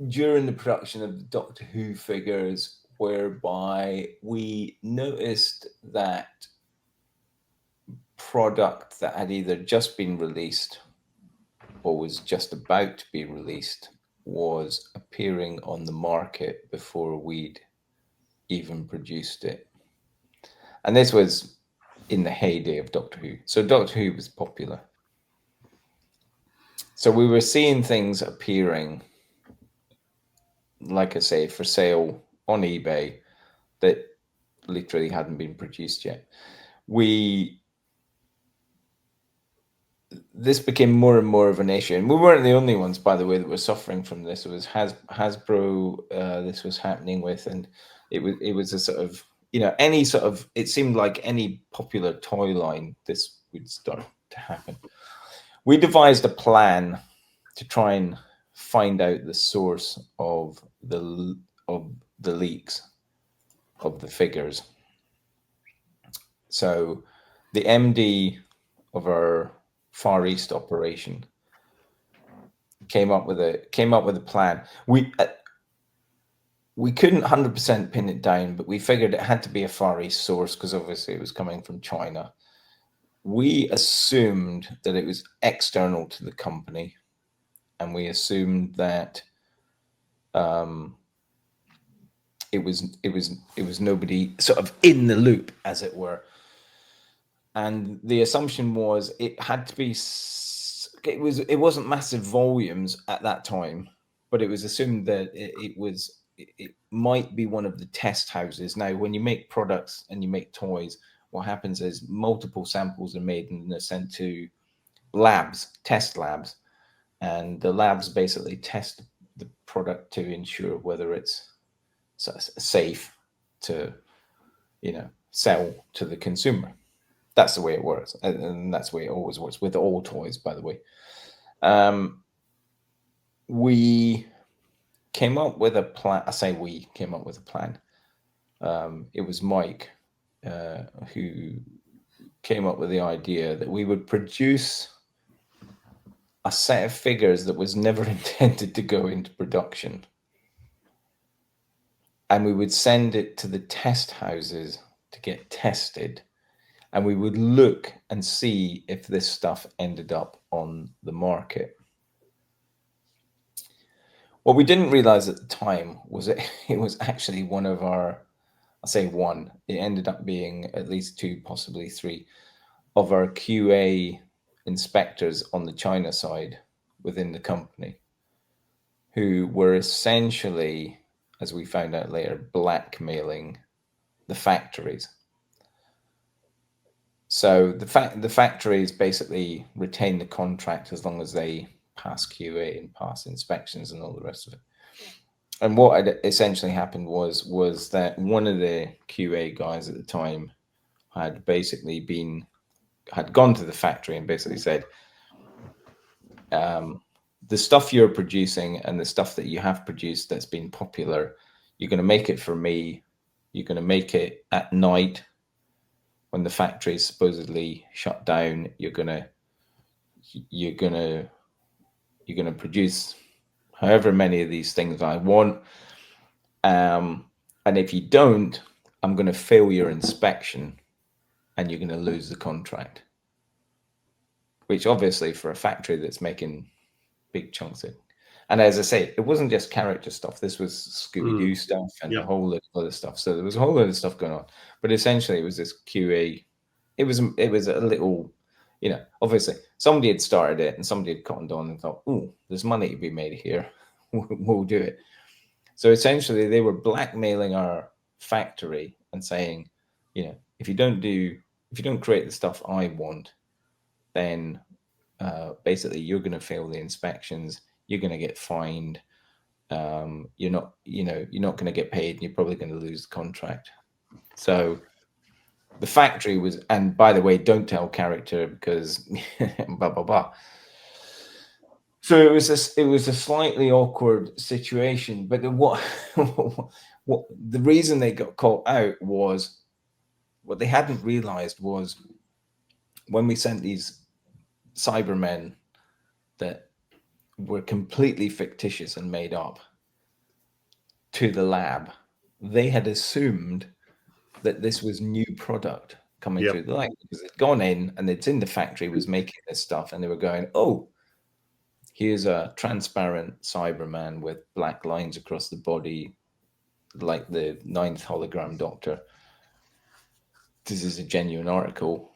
during the production of the Doctor Who figures whereby we noticed that product that had either just been released or was just about to be released was appearing on the market before we'd even produced it. And this was in the heyday of Doctor Who. So Doctor Who was popular. So we were seeing things appearing, like I say, for sale on eBay that literally hadn't been produced yet. This became more and more of an issue, and we weren't the only ones, by the way, that were suffering from this. It was Hasbro this was happening with, and it was a sort of, any sort of, it seemed like any popular toy line, this would start to happen. We devised a plan to try and find out the source of the leaks of the figures. So the MD of our Far East operation came up with a plan. We couldn't 100% pin it down, but we figured it had to be a Far East source because obviously it was coming from China. We assumed that it was external to the company, and we assumed that it was nobody sort of in the loop, as it were. And the assumption was it had to be, it wasn't massive volumes at that time, but it was assumed that it might be one of the test houses. Now, when you make products and you make toys, what happens is multiple samples are made and they're sent to labs, test labs, and the labs basically test the product to ensure whether it's safe to, sell to the consumer. That's the way it works, and that's the way it always works with all toys, by the way. We came up with a plan. I say we came up with a plan. It was Mike who came up with the idea that we would produce a set of figures that was never intended to go into production. And we would send it to the test houses to get tested. And we would look and see if this stuff ended up on the market. What we didn't realize at the time was that it was actually one of our, I'll say one, it ended up being at least two, possibly three, of our QA inspectors on the China side within the company, who were essentially, as we found out later, blackmailing the factories. So the factories basically retain the contract as long as they pass QA and pass inspections and all the rest of it. And what had essentially happened was that one of the QA guys at the time had basically gone to the factory and basically said, the stuff you're producing and the stuff that you have produced that's been popular, you're going to make it for me. You're going to make it at night when the factory is supposedly shut down. You're going to produce however many of these things I want. And if you don't, I'm going to fail your inspection and you're going to lose the contract. Which obviously for a factory that's making big chunks of it. And as I say, it wasn't just character stuff. This was Scooby-Doo stuff and a whole lot of other stuff. So there was a whole lot of stuff going on. But essentially it was this QA. It was a little, obviously somebody had started it and somebody had cottoned on and thought, oh, there's money to be made here. We'll do it. So essentially they were blackmailing our factory and saying, if you don't create the stuff I want, then basically you're going to fail the inspections. You're going to get fined. You're not going to get paid, and you're probably going to lose the contract. So the factory was, and by the way, don't tell character because blah blah blah. So it was a slightly awkward situation. But what the reason they got caught out was what they hadn't realized was when we sent these Cybermen that were completely fictitious and made up to the lab, they had assumed that this was new product coming through the lab because it'd gone in and it's in the factory, was making this stuff, and they were going, oh, here's a transparent Cyberman with black lines across the body like the 9th hologram Doctor. This is a genuine article.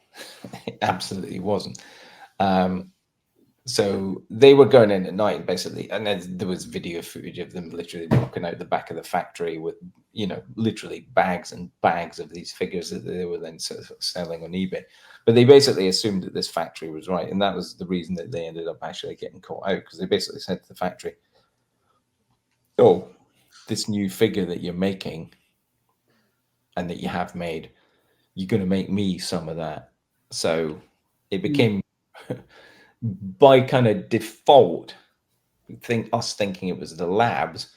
It absolutely wasn't. So they were going in at night, basically, and then there was video footage of them literally knocking out the back of the factory with, literally bags and bags of these figures that they were then selling on eBay. But they basically assumed that this factory was right, and that was the reason that they ended up actually getting caught out, because they basically said to the factory, oh, this new figure that you're making and that you have made, you're going to make me some of that. So it became... by kind of default, us thinking it was the labs,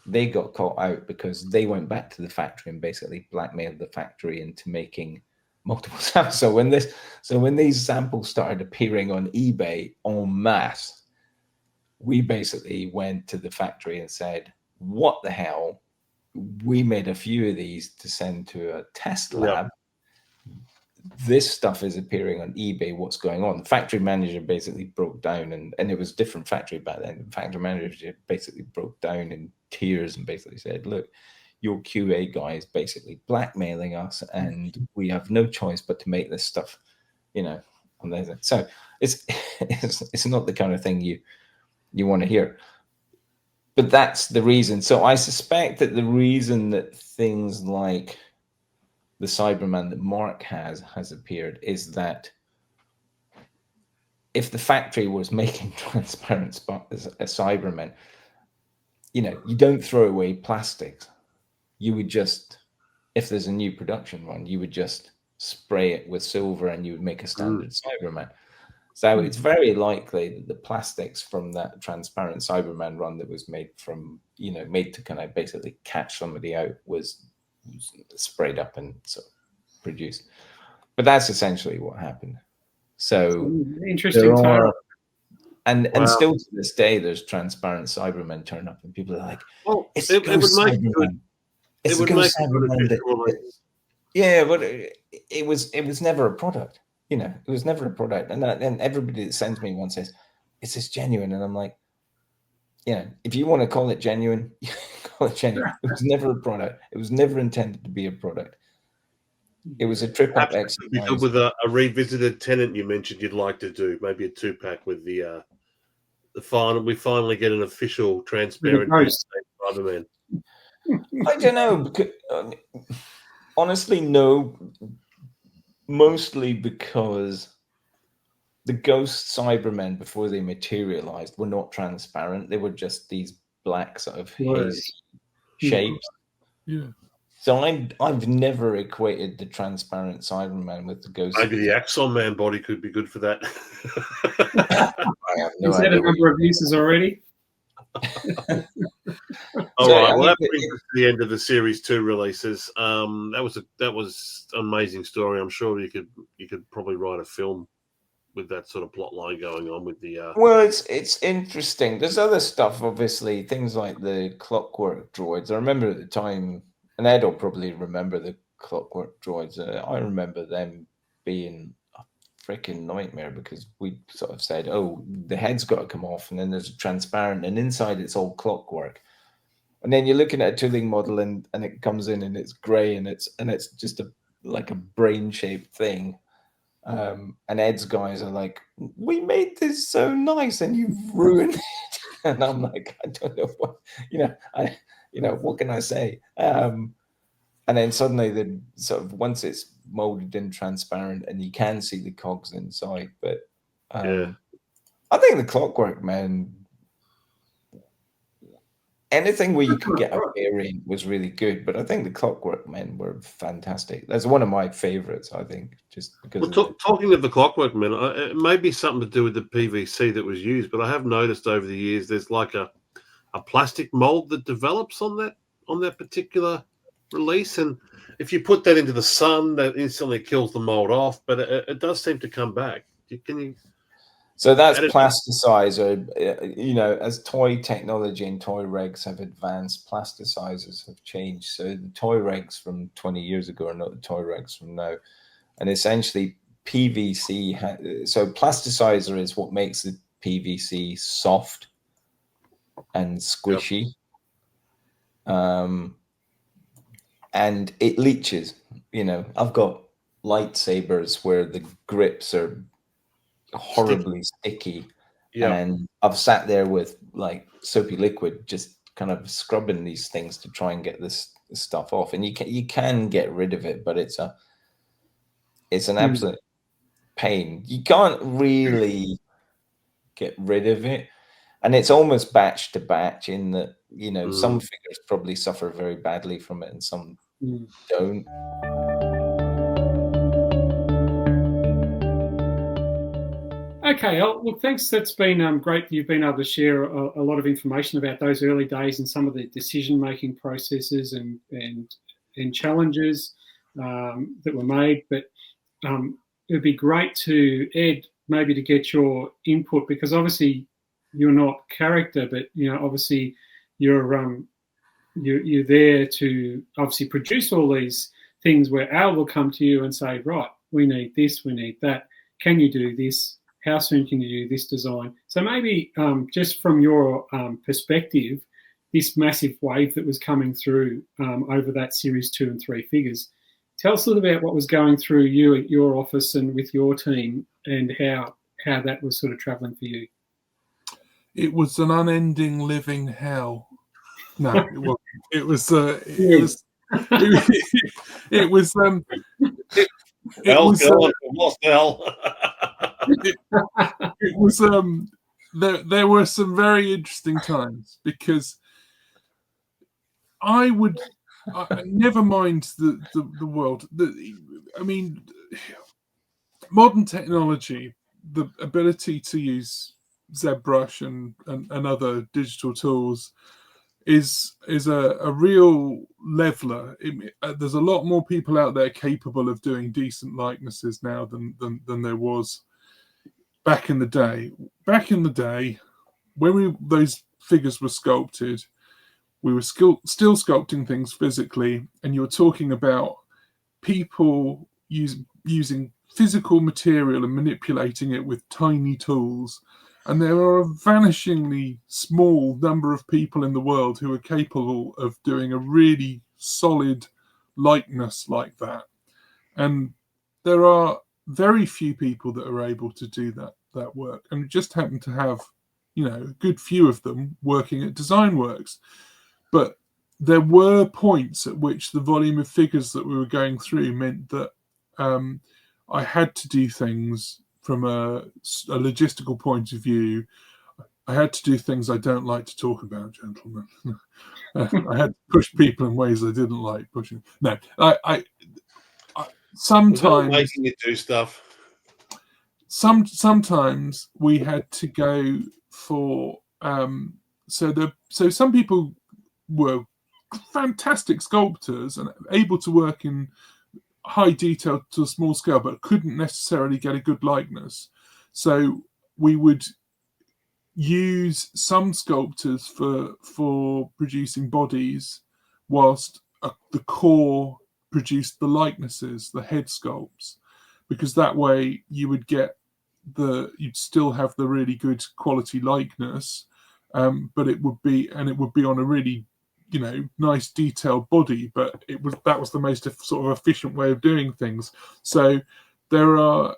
they got caught out because they went back to the factory and basically blackmailed the factory into making multiple samples. So when these samples started appearing on eBay en masse, we basically went to the factory and said, what the hell? We made a few of these to send to a test lab. This stuff is appearing on eBay. What's going on? The factory manager basically broke down, and it was a different factory back then. The factory manager basically broke down in tears and basically said, look, your QA guy is basically blackmailing us, and we have no choice but to make this stuff So it's not the kind of thing you want to hear. But that's the reason. So I suspect that the reason that things like the Cyberman that Mark has appeared is that if the factory was making transparent Cybermen, you don't throw away plastics. You would just, if there's a new production run, you would just spray it with silver and you would make a standard Cyberman. So it's very likely that the plastics from that transparent Cyberman run that was made to kind of basically catch somebody out was sprayed up and sort of produced. But that's essentially what happened. So
interesting tale.
And still to this day, there's transparent Cybermen turn up, and people are like,
"Well,
it
would make
Cyberman.
It would make Cyberman
yeah, but it was never a product. It was never a product, and everybody that sends me one says, "Is this genuine?" And I'm like, if you want to call it genuine, call it genuine. It was never a product. It was never intended to be a product. It was a trip up exercise.
With a revisited Tennant you mentioned you'd like to do, maybe a 2-pack with the final. We finally get an official transparent Cyberman.
I don't know. Because, honestly, no. Mostly because the ghost Cybermen, before they materialized, were not transparent. They were just these black sort of hazy shapes.
Yeah.
So I've never equated the transparent Cyberman with the ghost.
Maybe the Axon Man body could be good for that.
I have no
Is that
idea.
a number of uses already?
All right. Well, that brings us to the end of the Series 2 releases. That was an amazing story. I'm sure you could probably write a film with that sort of plot line going on with the.
Well, it's interesting. There's other stuff, obviously, things like the clockwork droids. I remember at the time, and Ed will probably remember the clockwork droids. I remember them being a freaking nightmare because we sort of said, "Oh, the head's got to come off," and then there's a transparent, and inside it's all clockwork. And then you're looking at a tooling model, and it comes in and it's grey, and it's just like a brain-shaped thing. And Ed's guys are like, "We made this so nice, and you've ruined it." And I'm like, I don't know what, what can I say? And then suddenly, the sort of once it's molded in transparent, and you can see the cogs inside. But I think the Clockwork Man, anything where you could get a variant was really good. But I think the Clockwork Men were fantastic. That's one of my favorites, I think, just because.
Well, talking of the Clockwork Men, it may be something to do with the PVC that was used, but I have noticed over the years there's like a plastic mold that develops on that particular release, and if you put that into the sun, that instantly kills the mold off. But it does seem to come back. Can you?
So that's plasticizer. As toy technology and toy regs have advanced, plasticizers have changed. So the toy regs from 20 years ago are not the toy regs from now. And essentially, PVC. So plasticizer is what makes the PVC soft and squishy. Yep. And it leaches. I've got lightsabers where the grips are horribly sticky. Yep. And I've sat there with like soapy liquid, just kind of scrubbing these things to try and get this stuff off. And you can get rid of it, but it's an absolute pain. You can't really get rid of it. And it's almost batch to batch in that, some figures probably suffer very badly from it and some don't.
Okay, well, thanks. That's been great. You've been able to share a lot of information about those early days and some of the decision-making processes and challenges that were made. But it would be great to, Ed, maybe to get your input, because obviously you're not character, but obviously you're there to obviously produce all these things where Al will come to you and say, right, we need this, we need that. Can you do this? How soon can you do this design? So maybe just from your perspective, this massive wave that was coming through over that Series 2 and 3 figures, Tell us a little about what was going through you at your office and with your team, and how that was sort of travelling for you.
It was an unending living hell. No, it wasn't. It was. It was.
Hell, what's the hell?
It was. There were some very interesting times, because I never mind the world. I mean, modern technology, the ability to use ZBrush and other digital tools is a real leveler. There's a lot more people out there capable of doing decent likenesses now than there was back in the day. Back in the day, when those figures were sculpted, we were still sculpting things physically, and you were talking about people using physical material and manipulating it with tiny tools. And there are a vanishingly small number of people in the world who are capable of doing a really solid likeness like that. And there are very few people that are able to do that work. And we just happen to have, a good few of them working at DesignWorks. But there were points at which the volume of figures that we were going through meant that I had to do things from a logistical point of view. I had to do things I don't like to talk about, gentlemen. I had to push people in ways I didn't like pushing. No, I sometimes
making you do stuff.
Sometimes we had to go for so some people were fantastic sculptors and able to work in high detail to a small scale, but couldn't necessarily get a good likeness. So we would use some sculptors for producing bodies, whilst the core produced the likenesses, the head sculpts, because that way you would get you'd still have the really good quality likeness, but it would be on a really nice detailed body, but that was the most sort of efficient way of doing things. So there are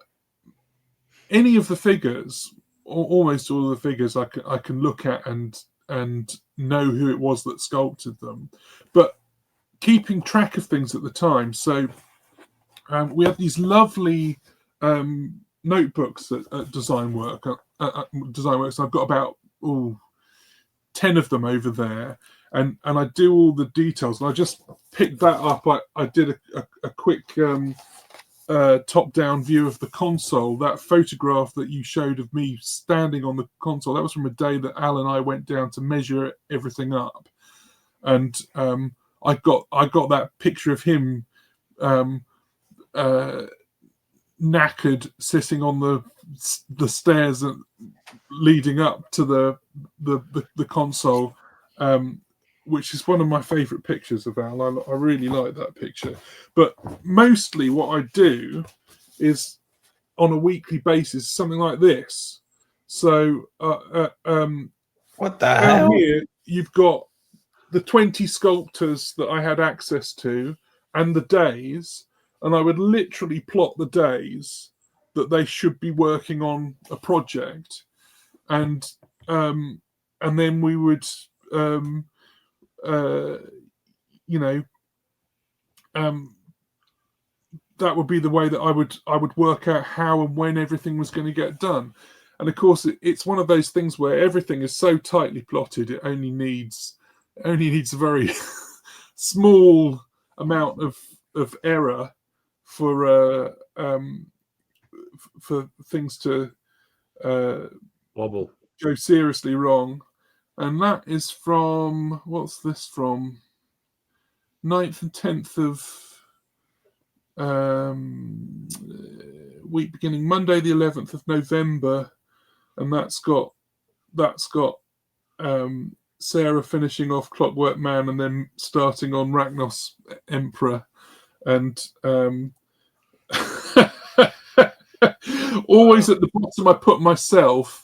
any of the figures, or almost all of the figures, I can look at and know who it was that sculpted them. But keeping track of things at the time, so we have these lovely notebooks at DesignWorks. I've got about 10 of them over there. And I do all the details, and I just picked that up. I did a quick top-down view of the console. That photograph that you showed of me standing on the console, that was from a day that Al and I went down to measure everything up. And I got that picture of him knackered, sitting on the stairs leading up to the console. Which is one of my favourite pictures of Al. I really like that picture. But mostly what I do is, on a weekly basis, something like this. So
what the hell?
Here you've got the 20 sculptors that I had access to and the days, and I would literally plot the days that they should be working on a project, and then we would that would be the way that I would work out how and when everything was going to get done. And of course, it's one of those things where everything is so tightly plotted, it only needs a very small amount of error for things to
wobble,
go seriously wrong. And that is from, what's this from? 9th and 10th of week beginning Monday the 11th of November, and that's got Sarah finishing off Clockwork Man and then starting on Ragnos Emperor, and always at the bottom I put myself,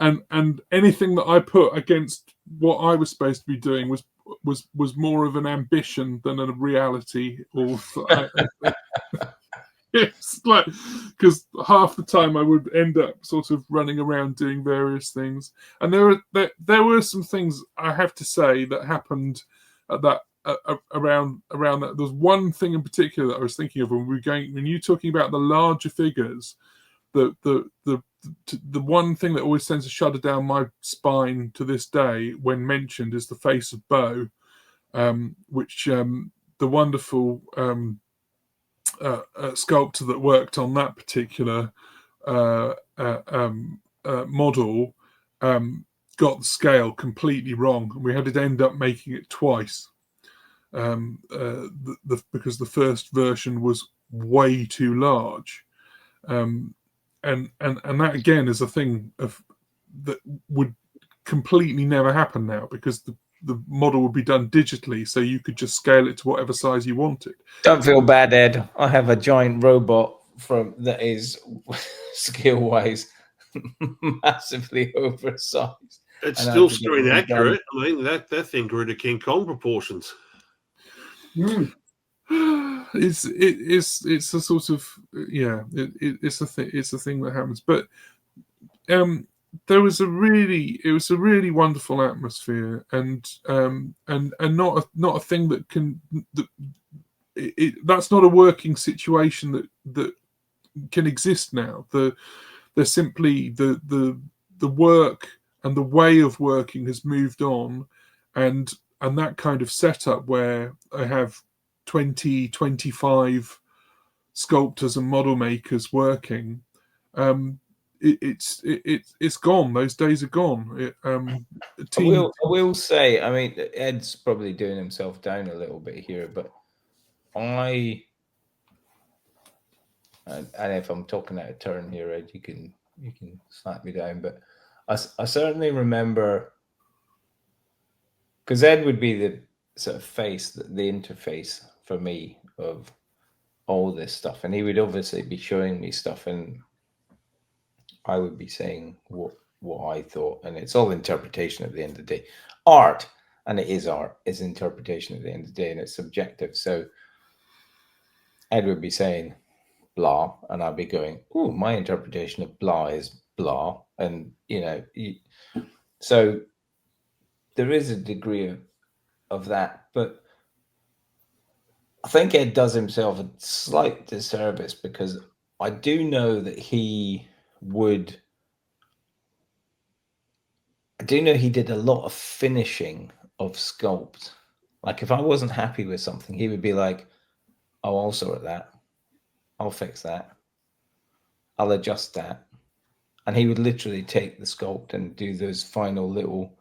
and anything that I put against what I was supposed to be doing was more of an ambition than a reality. Or it's like, because half the time I would end up sort of running around doing various things, and there were some things I have to say that happened at that around that. There's one thing in particular that I was thinking of when you were talking about the larger figures. The one thing that always sends a shudder down my spine to this day when mentioned is the face of Bo, which the wonderful sculptor that worked on that particular model got the scale completely wrong. We had to end up making it twice because the first version was way too large. And that again is a thing that would completely never happen now, because the model would be done digitally, so you could just scale it to whatever size you wanted.
Don't feel bad, Ed. I have a giant robot that is skill-wise massively oversized.
It's still screen accurate. I mean, that thing grew to King Kong proportions.
It's a sort of it's a thing that happens, but it was a really wonderful atmosphere, and not a thing that can that's not a working situation that can exist now. There's simply the work and the way of working has moved on, and that kind of setup where I have 20, 25 sculptors and model makers working, it's gone. Those days are gone.
I will say, I mean, Ed's probably doing himself down a little bit here, but and if I'm talking out of turn here, Ed, you can slap me down, but I certainly remember, because Ed would be the sort of face, the interface for me of all this stuff, and he would obviously be showing me stuff, and I would be saying what I thought, and it's all interpretation at the end of the day. Art, and it is art, is interpretation at the end of the day, and it's subjective. So Ed would be saying blah, and I'd be going, oh, my interpretation of blah is blah, and so there is a degree of that, but I think Ed does himself a slight disservice, because I do know that he did a lot of finishing of sculpt. Like, if I wasn't happy with something, he would be like, oh, I'll sort that, I'll fix that, I'll adjust that. And he would literally take the sculpt and do those final little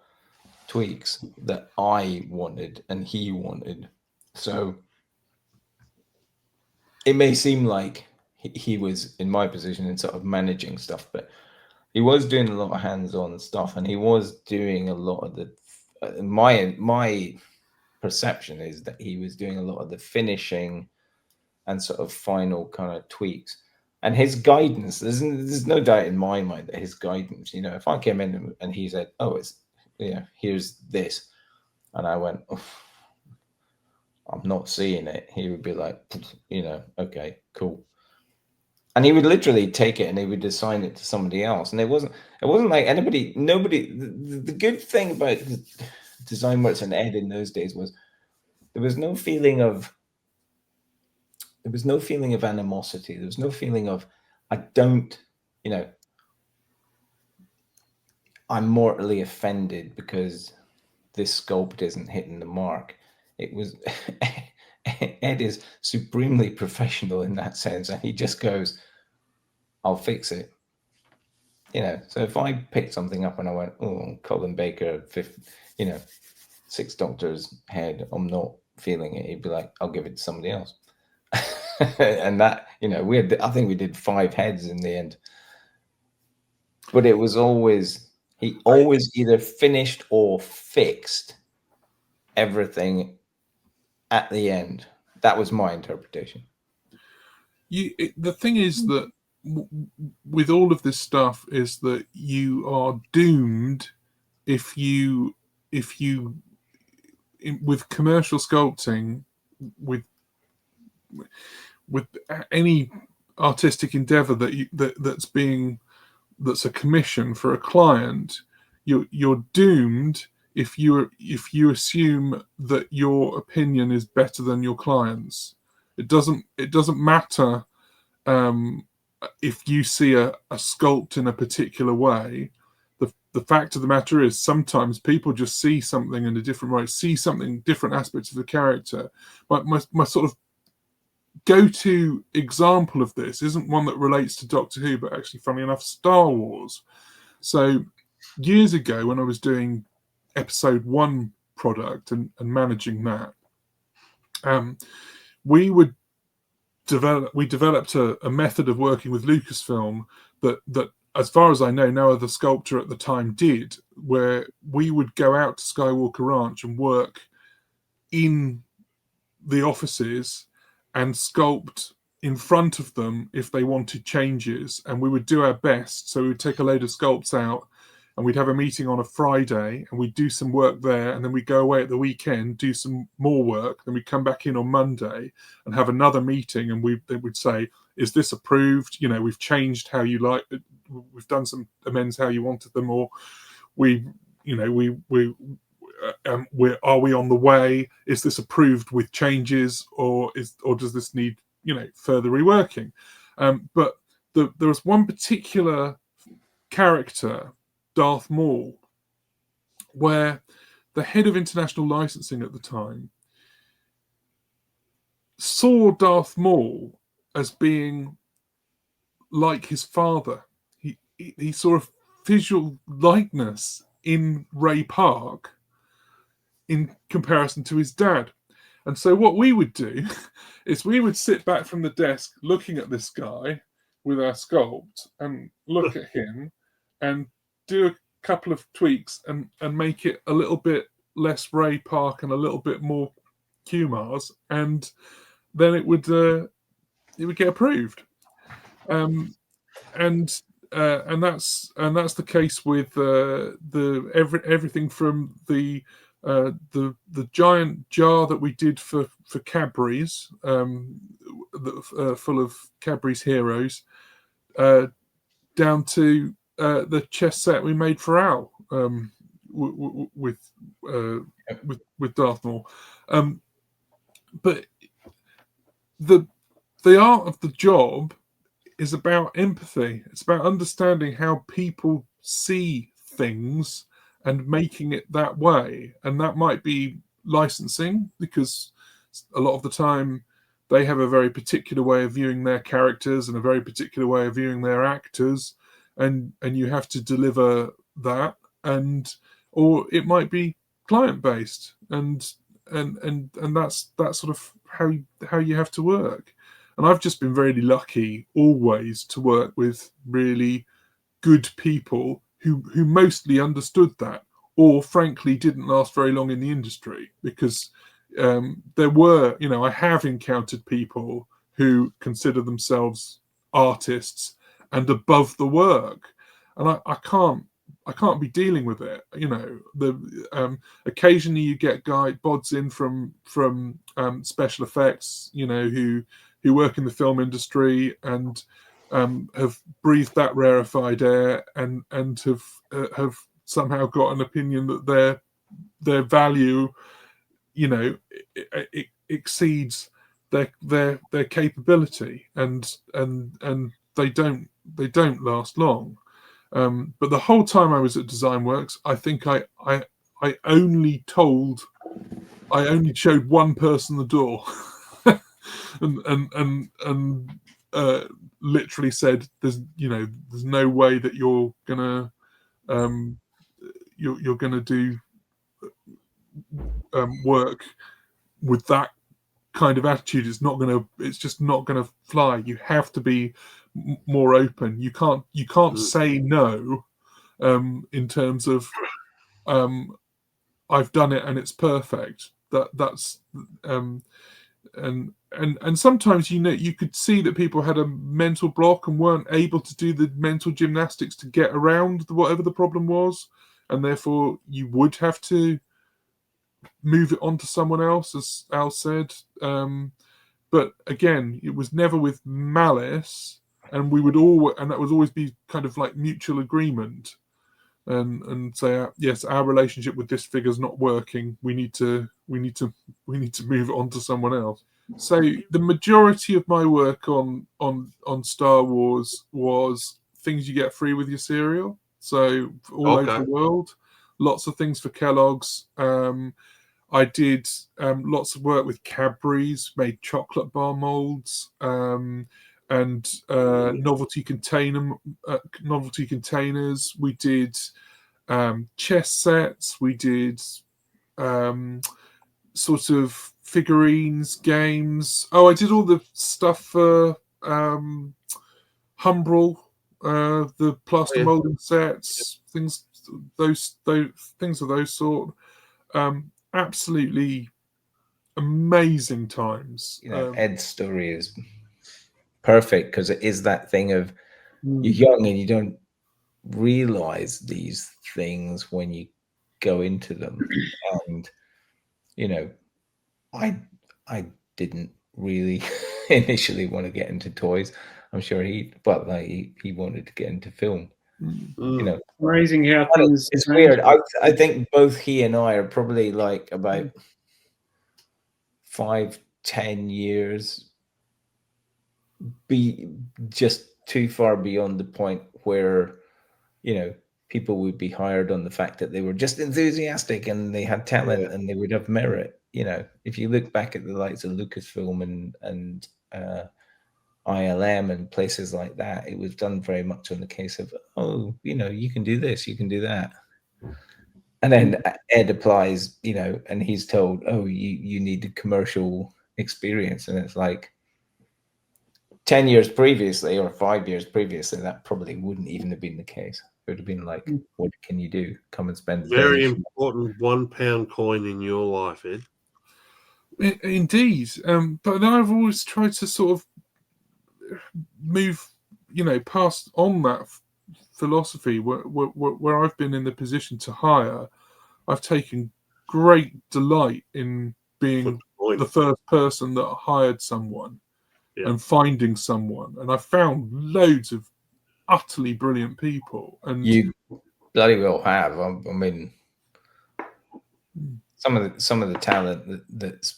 tweaks that I wanted and he wanted. So it may seem like he was in my position in sort of managing stuff, but he was doing a lot of hands-on stuff, and he was doing a lot of the my perception is that he was doing a lot of the finishing and sort of final kind of tweaks. And his guidance, there's no doubt in my mind that his guidance, if I came in and he said, oh, it's here's this, and I went, oh, I'm not seeing it, he would be like, okay, cool. And he would literally take it and he would assign it to somebody else. And it wasn't like nobody. The good thing about design works and Ed in those days was there was no feeling of animosity. There was no feeling of, I'm mortally offended because this sculpt isn't hitting the mark. It was Ed is supremely professional in that sense, and he just goes, I'll fix it. So if I picked something up and I went, oh, Colin Baker, Sixth Doctor's head, I'm not feeling it, he'd be like, I'll give it to somebody else. And that, I think we did 5 heads in the end. But it was he always either finished or fixed everything at the end. That was my interpretation.
The thing is that with all of this stuff is that you are doomed if you with commercial sculpting, with any artistic endeavor that's a commission for a client, you're doomed if you assume that your opinion is better than your client's. It doesn't matter if you see a sculpt in a particular way. The fact of the matter is, sometimes people just see something in a different way, see something, different aspects of the character. My sort of go-to example of this isn't one that relates to Doctor Who, but actually, funny enough, Star Wars. So years ago, when I was doing episode 1 product and managing that, we developed a method of working with Lucasfilm that, as far as I know, no other sculptor at the time did, where we would go out to Skywalker Ranch and work in the offices and sculpt in front of them if they wanted changes, and we would do our best. So we would take a load of sculpts out, and we'd have a meeting on a Friday, and we'd do some work there, and then we'd go away at the weekend, do some more work, then we'd come back in on Monday and have another meeting, and they would say, is this approved? We've changed how you like it. We've done some amends how you wanted them, or are we on the way? Is this approved with changes, or does this need further reworking? But there was one particular character, Darth Maul, where the head of international licensing at the time saw Darth Maul as being like his father. He saw a visual likeness in Ray Park in comparison to his dad. And so what we would do is we would sit back from the desk looking at this guy with our sculpt and look at him and do a couple of tweaks and make it a little bit less Ray Park and a little bit more Q-Mars, and then it would get approved. And that's the case with everything from the giant jar that we did for Cadbury's, full of Cadbury's Heroes, down to the chess set we made for Al with Darth Maul. But the art of the job is about empathy. It's about understanding how people see things and making it that way. And that might be licensing, because a lot of the time they have a very particular way of viewing their characters and a very particular way of viewing their actors, and you have to deliver that. Or it might be client based, and that's sort of how you have to work. And I've just been very lucky always to work with really good people who mostly understood that, or frankly didn't last very long in the industry, because there were, I have encountered people who consider themselves artists and above the work, and I can't be dealing with it. Occasionally you get bods in from special effects, who work in the film industry and have breathed that rarefied air and have somehow got an opinion that their value, it exceeds their capability, and they don't last long. But the whole time I was at Design Works, I think I only showed one person the door. and literally said, there's no way that you're gonna do work with that kind of attitude. It's just not gonna fly. You have to be more open. You can't say no in terms of I've done it and it's perfect. That's and sometimes you could see that people had a mental block and weren't able to do the mental gymnastics to get around whatever the problem was, and therefore you would have to move it on to someone else, as Al said. But again, it was never with malice, and that would always be kind of like mutual agreement, and say, yes, our relationship with this figure's not working. We need to move it on to someone else. So the majority of my work on Star Wars was things you get free with your cereal. So all over the world, lots of things for Kellogg's. I did lots of work with Cadbury's, made chocolate bar molds, and novelty containers. We did chess sets. We did sort of figurines, games. Oh, I did all the stuff for Humbrol, the plaster molding sets, things things of those sort. Absolutely amazing times.
Ed's story is perfect because it is that thing of you're young and you don't realize these things when you go into them. And I didn't really initially want to get into toys. I'm sure he wanted to get into film.
Amazing how things.
It's weird. I think both he and I are probably like about 5-10 years be just too far beyond the point where people would be hired on the fact that they were just enthusiastic and they had talent and they would have merit. If you look back at the likes of Lucasfilm and ILM and places like that, it was done very much on the case of, you can do this, you can do that. And then Ed applies, and he's told, you need a commercial experience. And it's like 10 years previously or 5 years previously, that probably wouldn't even have been the case. It would have been like, what can you do? Come and spend the
very
day.
important £1 coin in your life, Ed.
Indeed. But then I've always tried to sort of move, past on that philosophy where I've been in the position to hire. I've taken great delight in being the first person that hired someone and finding someone. And I found loads of utterly brilliant people. And
you bloody well have. I mean, some of the talent that's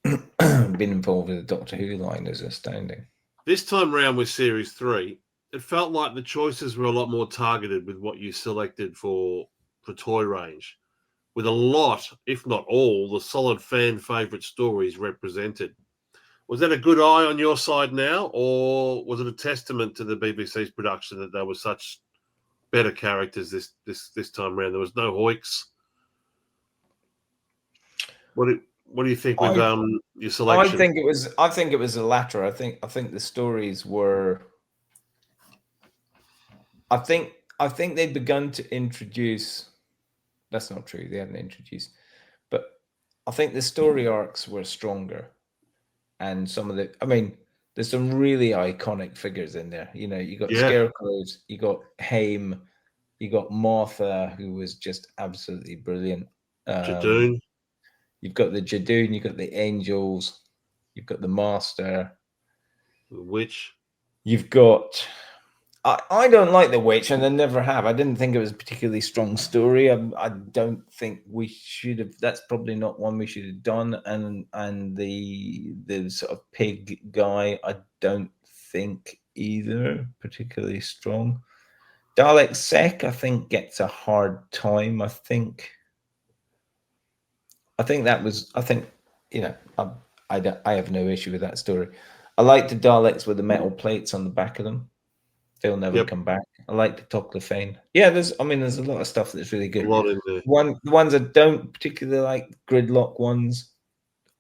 been involved with the Doctor Who line is astounding.
This time round with Series 3, it felt like the choices were a lot more targeted with what you selected for toy range, with a lot, if not all, the solid fan favourite stories represented. Was that a good eye on your side now, or was it a testament to the BBC's production that there were such better characters this time round? There was no Hoyks. What do you think with your selection?
I think it was the latter. I think the stories were. I think they'd begun to introduce. That's not true. They hadn't introduced, but I think the story arcs were stronger, and some of the. I mean, there's some really iconic figures in there. You got Scarecrows, you got Haim, you got Martha, who was just absolutely brilliant.
Jadoon.
You've got the Jadoon, you've got the Angels, you've got the Master,
the Witch.
You've got. I don't like the Witch, and I never have. I didn't think it was a particularly strong story. I don't think we should have. That's probably not one we should have done. And the sort of pig guy, I don't think either particularly strong. Dalek Sec, I think, gets a hard time. I think that was. I think I have no issue with that story. I like the Daleks with the metal plates on the back of them. They'll never come back. I like the Toclafane. Yeah, there's a lot of stuff that's really good.
A lot in there.
The ones I don't particularly like, Gridlock ones.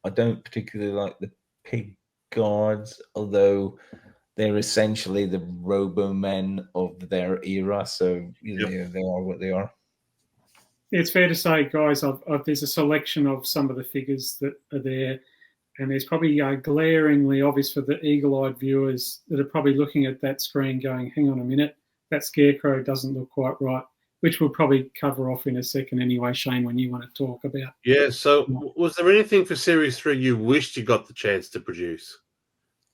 I don't particularly like the Pig Guards, although they're essentially the Robo-Men of their era. So they are what they are.
It's fair to say, guys, there's a selection of some of the figures that are there. And there's probably glaringly obvious for the eagle-eyed viewers that are probably looking at that screen going, hang on a minute, that Scarecrow doesn't look quite right. which we'll probably cover off in a second anyway, Shane, when you want to talk about.
Yeah. So, was there anything for Series 3 you wished you got the chance to produce?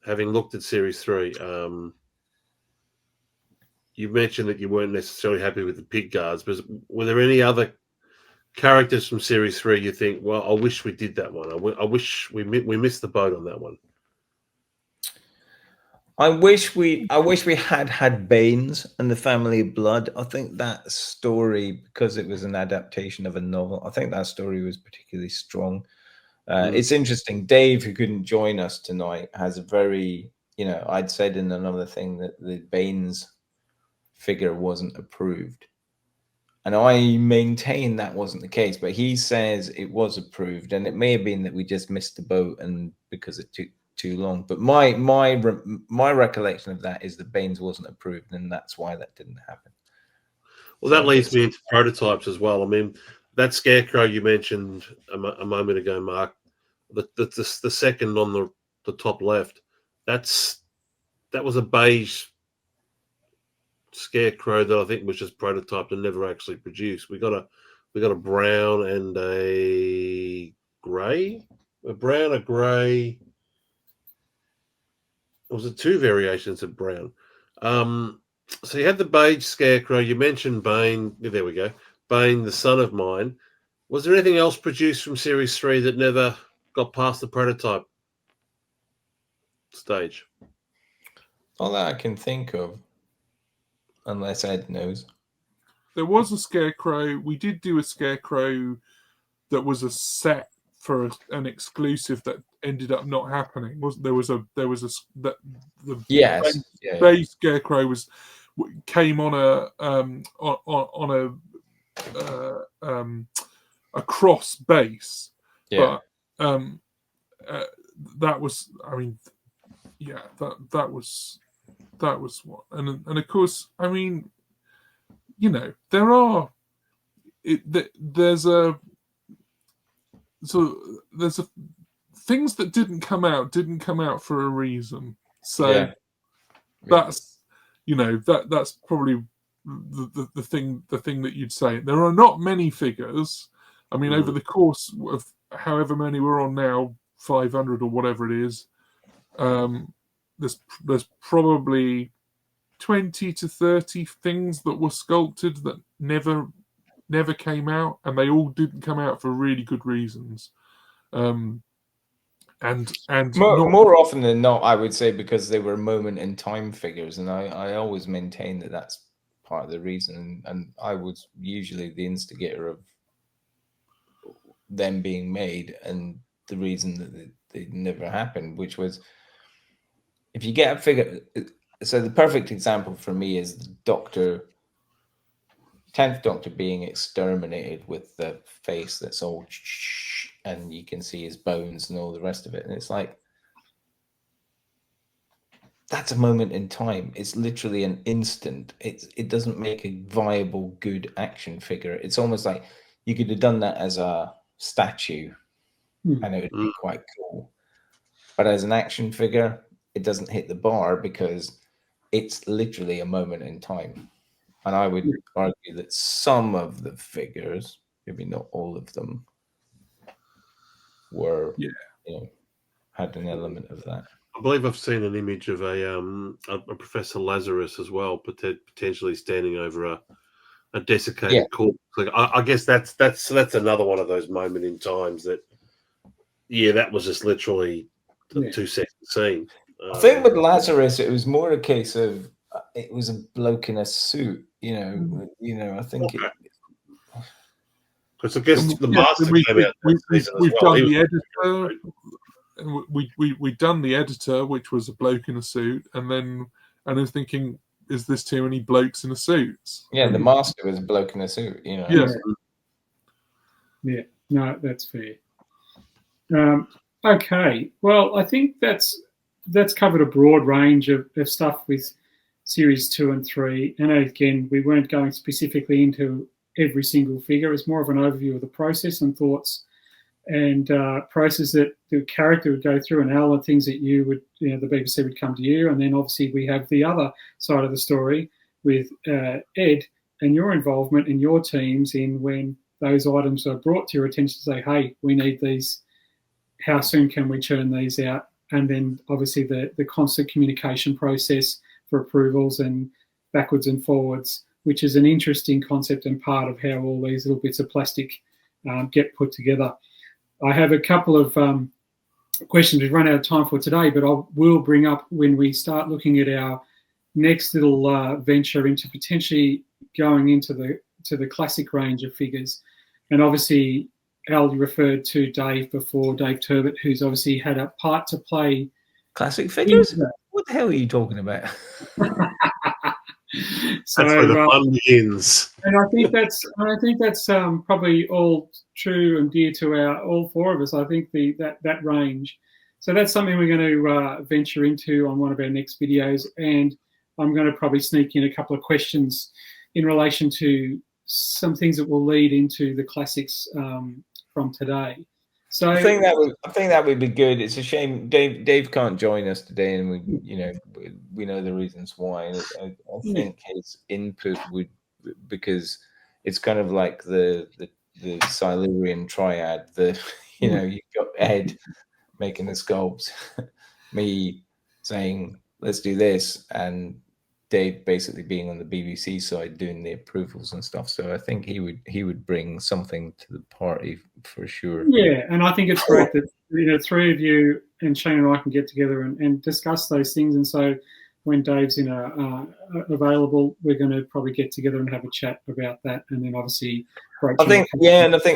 Having looked at Series 3, you mentioned that you weren't necessarily happy with the pig guards, but were there any other characters from Series 3 you think, well, I wish we did that one. I wish we missed the boat on that one.
I wish we had Baines and the Family of Blood. I think that story, because it was an adaptation of a novel, I think that story was particularly strong. It's interesting. Dave, who couldn't join us tonight, has a very, I'd said in another thing that the Baines figure wasn't approved. And I maintain that wasn't the case, but he says it was approved, and it may have been that we just missed the boat and because it took too long. But my recollection of that is that Baines wasn't approved, and that's why that didn't happen.
Well, that leads me into prototypes as well. I mean, that scarecrow you mentioned a moment ago, Mark, the second on the top left, that was a beige scarecrow that I think was just prototyped and never actually produced. We got a brown and a grey, a brown, a grey. It was two variations of brown. So you had the beige scarecrow. You mentioned Bane. There we go. Bane, the son of mine. Was there anything else produced from Series 3 that never got past the prototype stage?
All that I can think of, unless Ed knows.
There was a scarecrow. We did do a scarecrow that was a set for an exclusive that ended up not happening. Wasn't there? The
yes,
base scarecrow came on a cross base, but that was, I mean, yeah, that was what, and of course, I mean, there's things that didn't come out for a reason. So that's that's probably the thing that you'd say. There are not many figures. I mean, over the course of however many we're on now, 500 or whatever it is, there's probably 20 to 30 things that were sculpted that never came out, and they all didn't come out for really good reasons. And
more often than not, I would say because they were moment in time figures, and I always maintain that that's part of the reason. And I was usually the instigator of them being made, and the reason that they never happened, which was if you get a figure. So the perfect example for me is the 10th Doctor being exterminated with the face that's all and you can see his bones and all the rest of it. And it's like, that's a moment in time. It's literally an instant. It doesn't make a viable, good action figure. It's almost like you could have done that as a statue and it would be quite cool. But as an action figure, it doesn't hit the bar because it's literally a moment in time. And I would argue that some of the figures, maybe not all of them, were, had an element of that.
I believe I've seen an image of a Professor Lazarus as well, potentially standing over a desiccated corpse. Like, I guess that's another one of those moment in times that, that was just literally a 2-second scene.
I think with Lazarus, it was more a case of it was a bloke in a suit, I think
because I guess the master came out.
We've done the editor. We've done the editor, which was a bloke in a suit, and I was thinking, is this too many blokes in a suits?
Yeah, the master was a bloke in a suit,
Yeah.
Yeah, no, that's fair. Okay, well, I think that's covered a broad range of stuff with Series 2 and 3. And again, we weren't going specifically into every single figure. It's more of an overview of the process and thoughts and process that the character would go through, and all the things that you would, the BBC would come to you. And then obviously we have the other side of the story with Ed and your involvement in your teams in when those items are brought to your attention to say, hey, we need these. How soon can we churn these out? And then obviously the constant communication process for approvals and backwards and forwards, which is an interesting concept and part of how all these little bits of plastic get put together. I have a couple of questions we've run out of time for today, but I will bring up when we start looking at our next little venture into potentially going into the classic range of figures. And obviously, Al, you referred to Dave before, Dave Turbot, who's obviously had a part to play.
Classic figures? What the hell are you talking about?
So, that's where the fun begins.
And I think that's probably all true and dear to all four of us. I think that range. So that's something we're going to venture into on one of our next videos, and I'm going to probably sneak in a couple of questions in relation to some things that will lead into the classics from today. So
I think that would be good. It's a shame Dave can't join us today, and we know the reasons why. I think his input would, because it's kind of like the Silurian triad. You've got Ed making the sculpts, me saying let's do this, and Dave basically being on the BBC side doing the approvals and stuff. So I think he would bring something to the party for sure.
Yeah, and I think it's great that three of you and Shane and I can get together and discuss those things. And so when Dave's available, we're going to probably get together and have a chat about that. And then obviously,
I think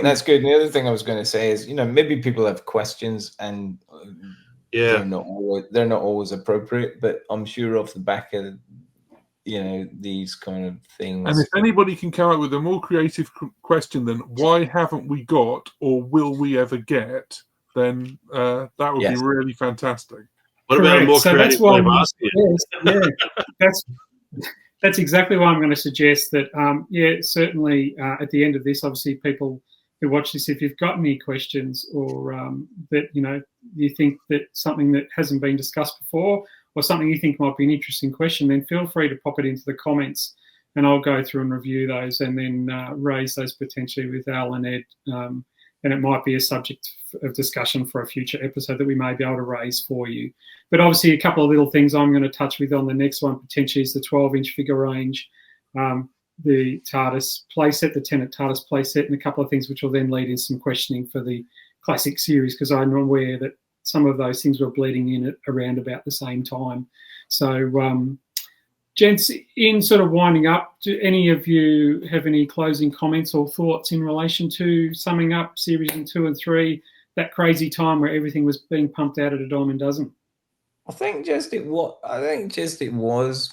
that's good. And the other thing I was going to say is, maybe people have questions and they're not always appropriate, but I'm sure off the back of these kind of things.
And if anybody can come up with a more creative question than why haven't we got or will we ever get, then that would be really fantastic.
What about a more creative way of asking it?
That's exactly why I'm going to suggest that, certainly at the end of this, obviously people who watch this, if you've got any questions or that, you think that something that hasn't been discussed before or something you think might be an interesting question, then feel free to pop it into the comments and I'll go through and review those and then raise those potentially with Al and Ed. And it might be a subject of discussion for a future episode that we may be able to raise for you. But obviously a couple of little things I'm going to touch with on the next one potentially is the 12-inch figure range, the TARDIS playset, the Tennant TARDIS playset, and a couple of things which will then lead in some questioning for the classic series, because I'm aware that some of those things were bleeding in at around about the same time. So, gents, in sort of winding up, do any of you have any closing comments or thoughts in relation to summing up series 2 and 3, that crazy time where everything was being pumped out at a dime a dozen?
I think it was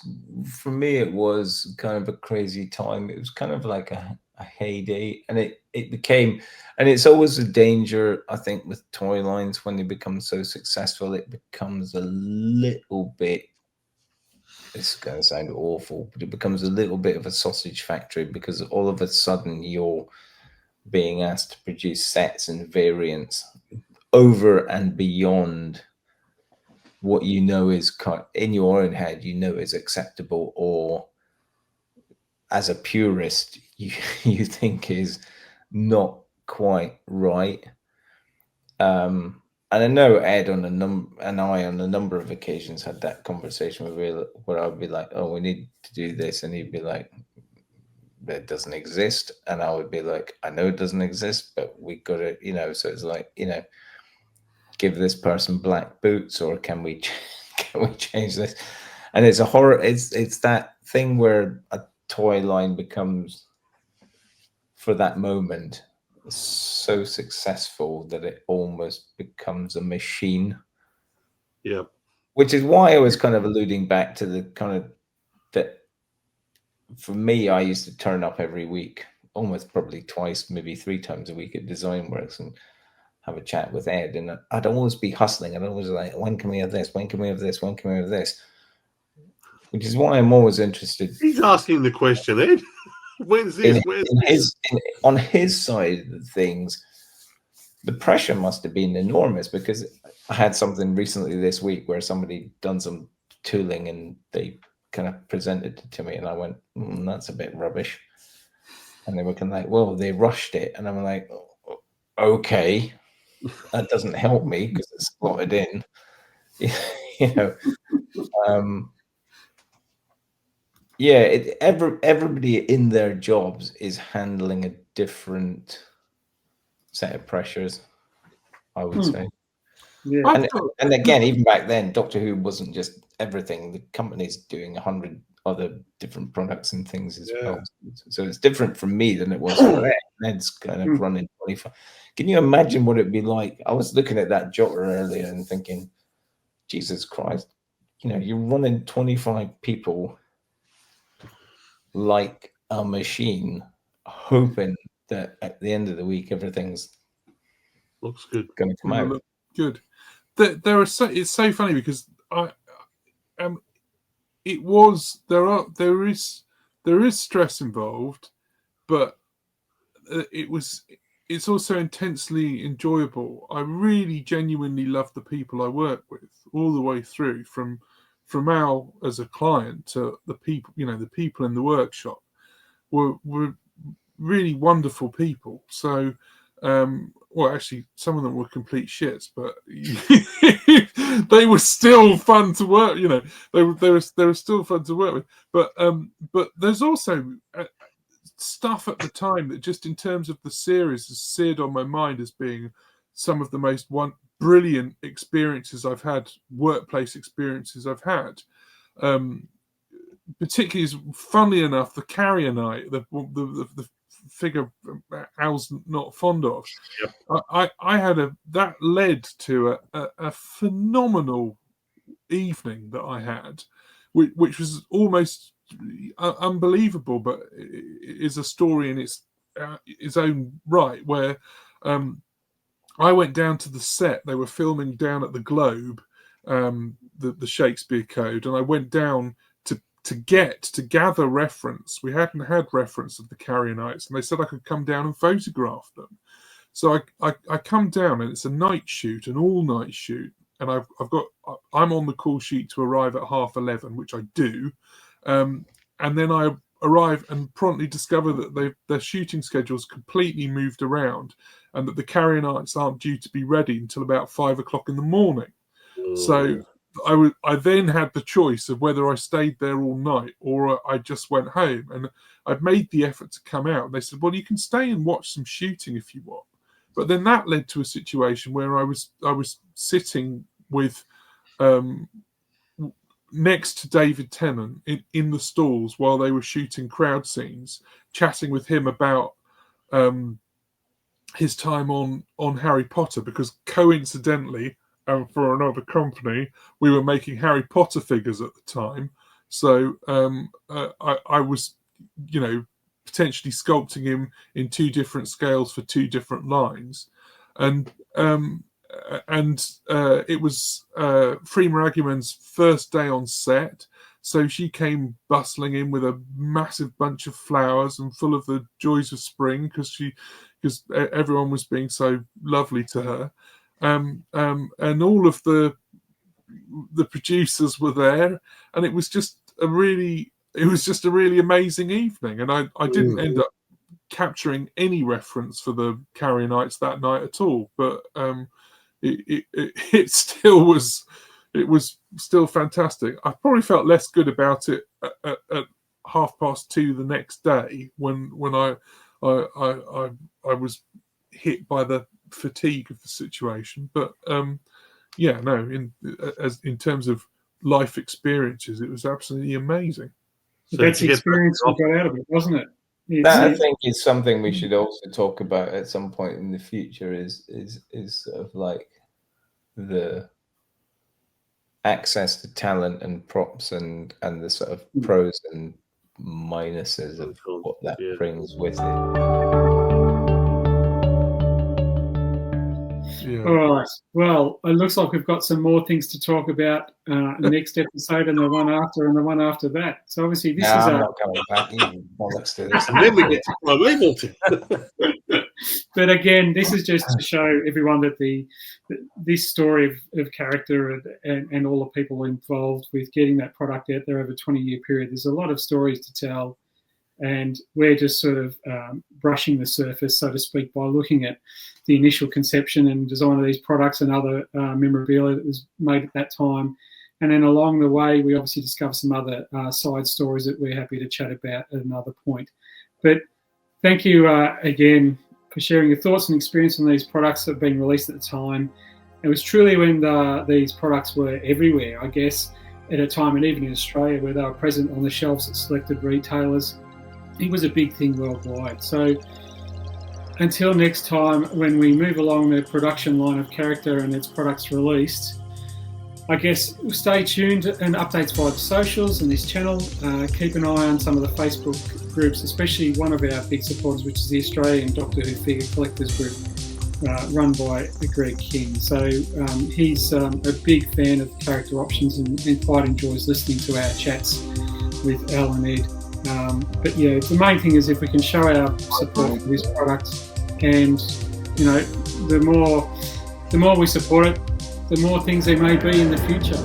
for me. It was kind of a crazy time. It was kind of like a heyday, and it became, and it's always a danger, I think, with toy lines when they become so successful. It becomes a little bit. It's going to sound awful, but it becomes a little bit of a sausage factory because all of a sudden you're being asked to produce sets and variants over and beyond what is in your own head, is acceptable, or as a purist, you think is not quite right. And I know Ed and I on a number of occasions had that conversation where I would be like, "Oh, we need to do this," and he'd be like, "It doesn't exist," and I would be like, "I know it doesn't exist, but we got to, So it's like, give this person black boots, or can we change this? And it's a horror. It's that thing where a toy line becomes, for that moment, so successful that it almost becomes a machine.
Yeah.
Which is why I was kind of alluding back to the kind of that. For me, I used to turn up every week, almost probably twice, maybe 3 times a week at Design Works and have a chat with Ed, and I'd always be hustling. I'd always like, when can we have this? When can we have this? When can we have this? Which is why I'm always interested.
He's asking the question, Ed. When's this?
On his side of things, the pressure must have been enormous, because I had something recently this week where somebody done some tooling and they kind of presented it to me, and I went, that's a bit rubbish. And they were kind of like, well, they rushed it. And I'm like, okay, that doesn't help me because it's slotted in. You know, everybody in their jobs is handling a different set of pressures, I would say.
Yeah.
And again, even back then, Doctor Who wasn't just everything. The company's doing 100 other different products and things as well. So it's different from me than it was for Ed. Ed's kind of running 25. Can you imagine what it'd be like? I was looking at that jotter earlier and thinking, Jesus Christ, you know, you're running 25 people like a machine, hoping that at the end of the week everything's
looks good,
going to come out.
Look good. It's so funny because there is stress involved, but it's also intensely enjoyable. I really genuinely love the people I work with all the way through, from Al as a client to the people, the people in the workshop were really wonderful people. So, well, actually, some of them were complete shits, but they were still fun to work. They were still fun to work with. But there's also stuff at the time that, just in terms of the series, has seared on my mind as being some of the most brilliant experiences I've had, workplace experiences I've had. Particularly, funnily enough, the carrier night, the figure Al's not fond of. Yep. I had that led to a phenomenal evening that I had, which was almost unbelievable, but is a story in its own right, where I went down to the set. They were filming down at the Globe, the Shakespeare Code, and I went down to gather reference. We hadn't had reference of the Carrier Nights, and they said I could come down and photograph them. So I come down, and it's a night shoot, an all-night shoot, and I'm on the call sheet to arrive at 11:30, which I do, and then I arrive and promptly discover that their shooting schedule's completely moved around, and that the Carrier Nights aren't due to be ready until about 5:00 in the morning. So I then had the choice of whether I stayed there all night or I just went home. And I'd made the effort to come out. And they said, well, you can stay and watch some shooting if you want. But then that led to a situation where I was sitting with next to David Tennant in the stalls while they were shooting crowd scenes, chatting with him about his time on Harry Potter, because coincidentally, for another company, we were making Harry Potter figures at the time. So I was, potentially sculpting him in two different scales for two different lines. And it was Freema Agyeman's first day on set. So she came bustling in with a massive bunch of flowers and full of the joys of spring, because everyone was being so lovely to her. And all of the producers were there, and it was just a really amazing evening. And I didn't end up capturing any reference for the Carrier Nights that night at all, but it still was still fantastic. I probably felt less good about it at 2:30 the next day when I was hit by the fatigue of the situation. But in terms of life experiences, it was absolutely amazing.
So that's the experience we got out of it, wasn't it?
That, I think, is something we should also talk about at some point in the future, is sort of like the access to talent and props and the sort of pros and minuses of what that brings with it.
Yeah. All right. Well, it looks like we've got some more things to talk about next episode, and the one after, and the one after that. So obviously, this is.
I'm not coming back. Let's do this.
And then we get to Loveable.
But again, this is just to show everyone that this story of character and all the people involved with getting that product out there over a 20-year period. There's a lot of stories to tell. And we're just sort of brushing the surface, so to speak, by looking at the initial conception and design of these products and other memorabilia that was made at that time. And then along the way, we obviously discover some other side stories that we're happy to chat about at another point. But thank you again for sharing your thoughts and experience on these products that have been released at the time. It was truly when these products were everywhere, I guess, at a time, and even in Australia, where they were present on the shelves at selected retailers. It was a big thing worldwide. So until next time, when we move along the production line of character and its products released, I guess we'll stay tuned and updates via the socials and this channel. Keep an eye on some of the Facebook groups, especially one of our big supporters, which is the Australian Doctor Who Figure Collectors Group, run by Greg King. So he's a big fan of character options and quite enjoys listening to our chats with Al and Ed. But yeah, the main thing is if we can show our support for this product, and the more we support it, the more things there may be in the future.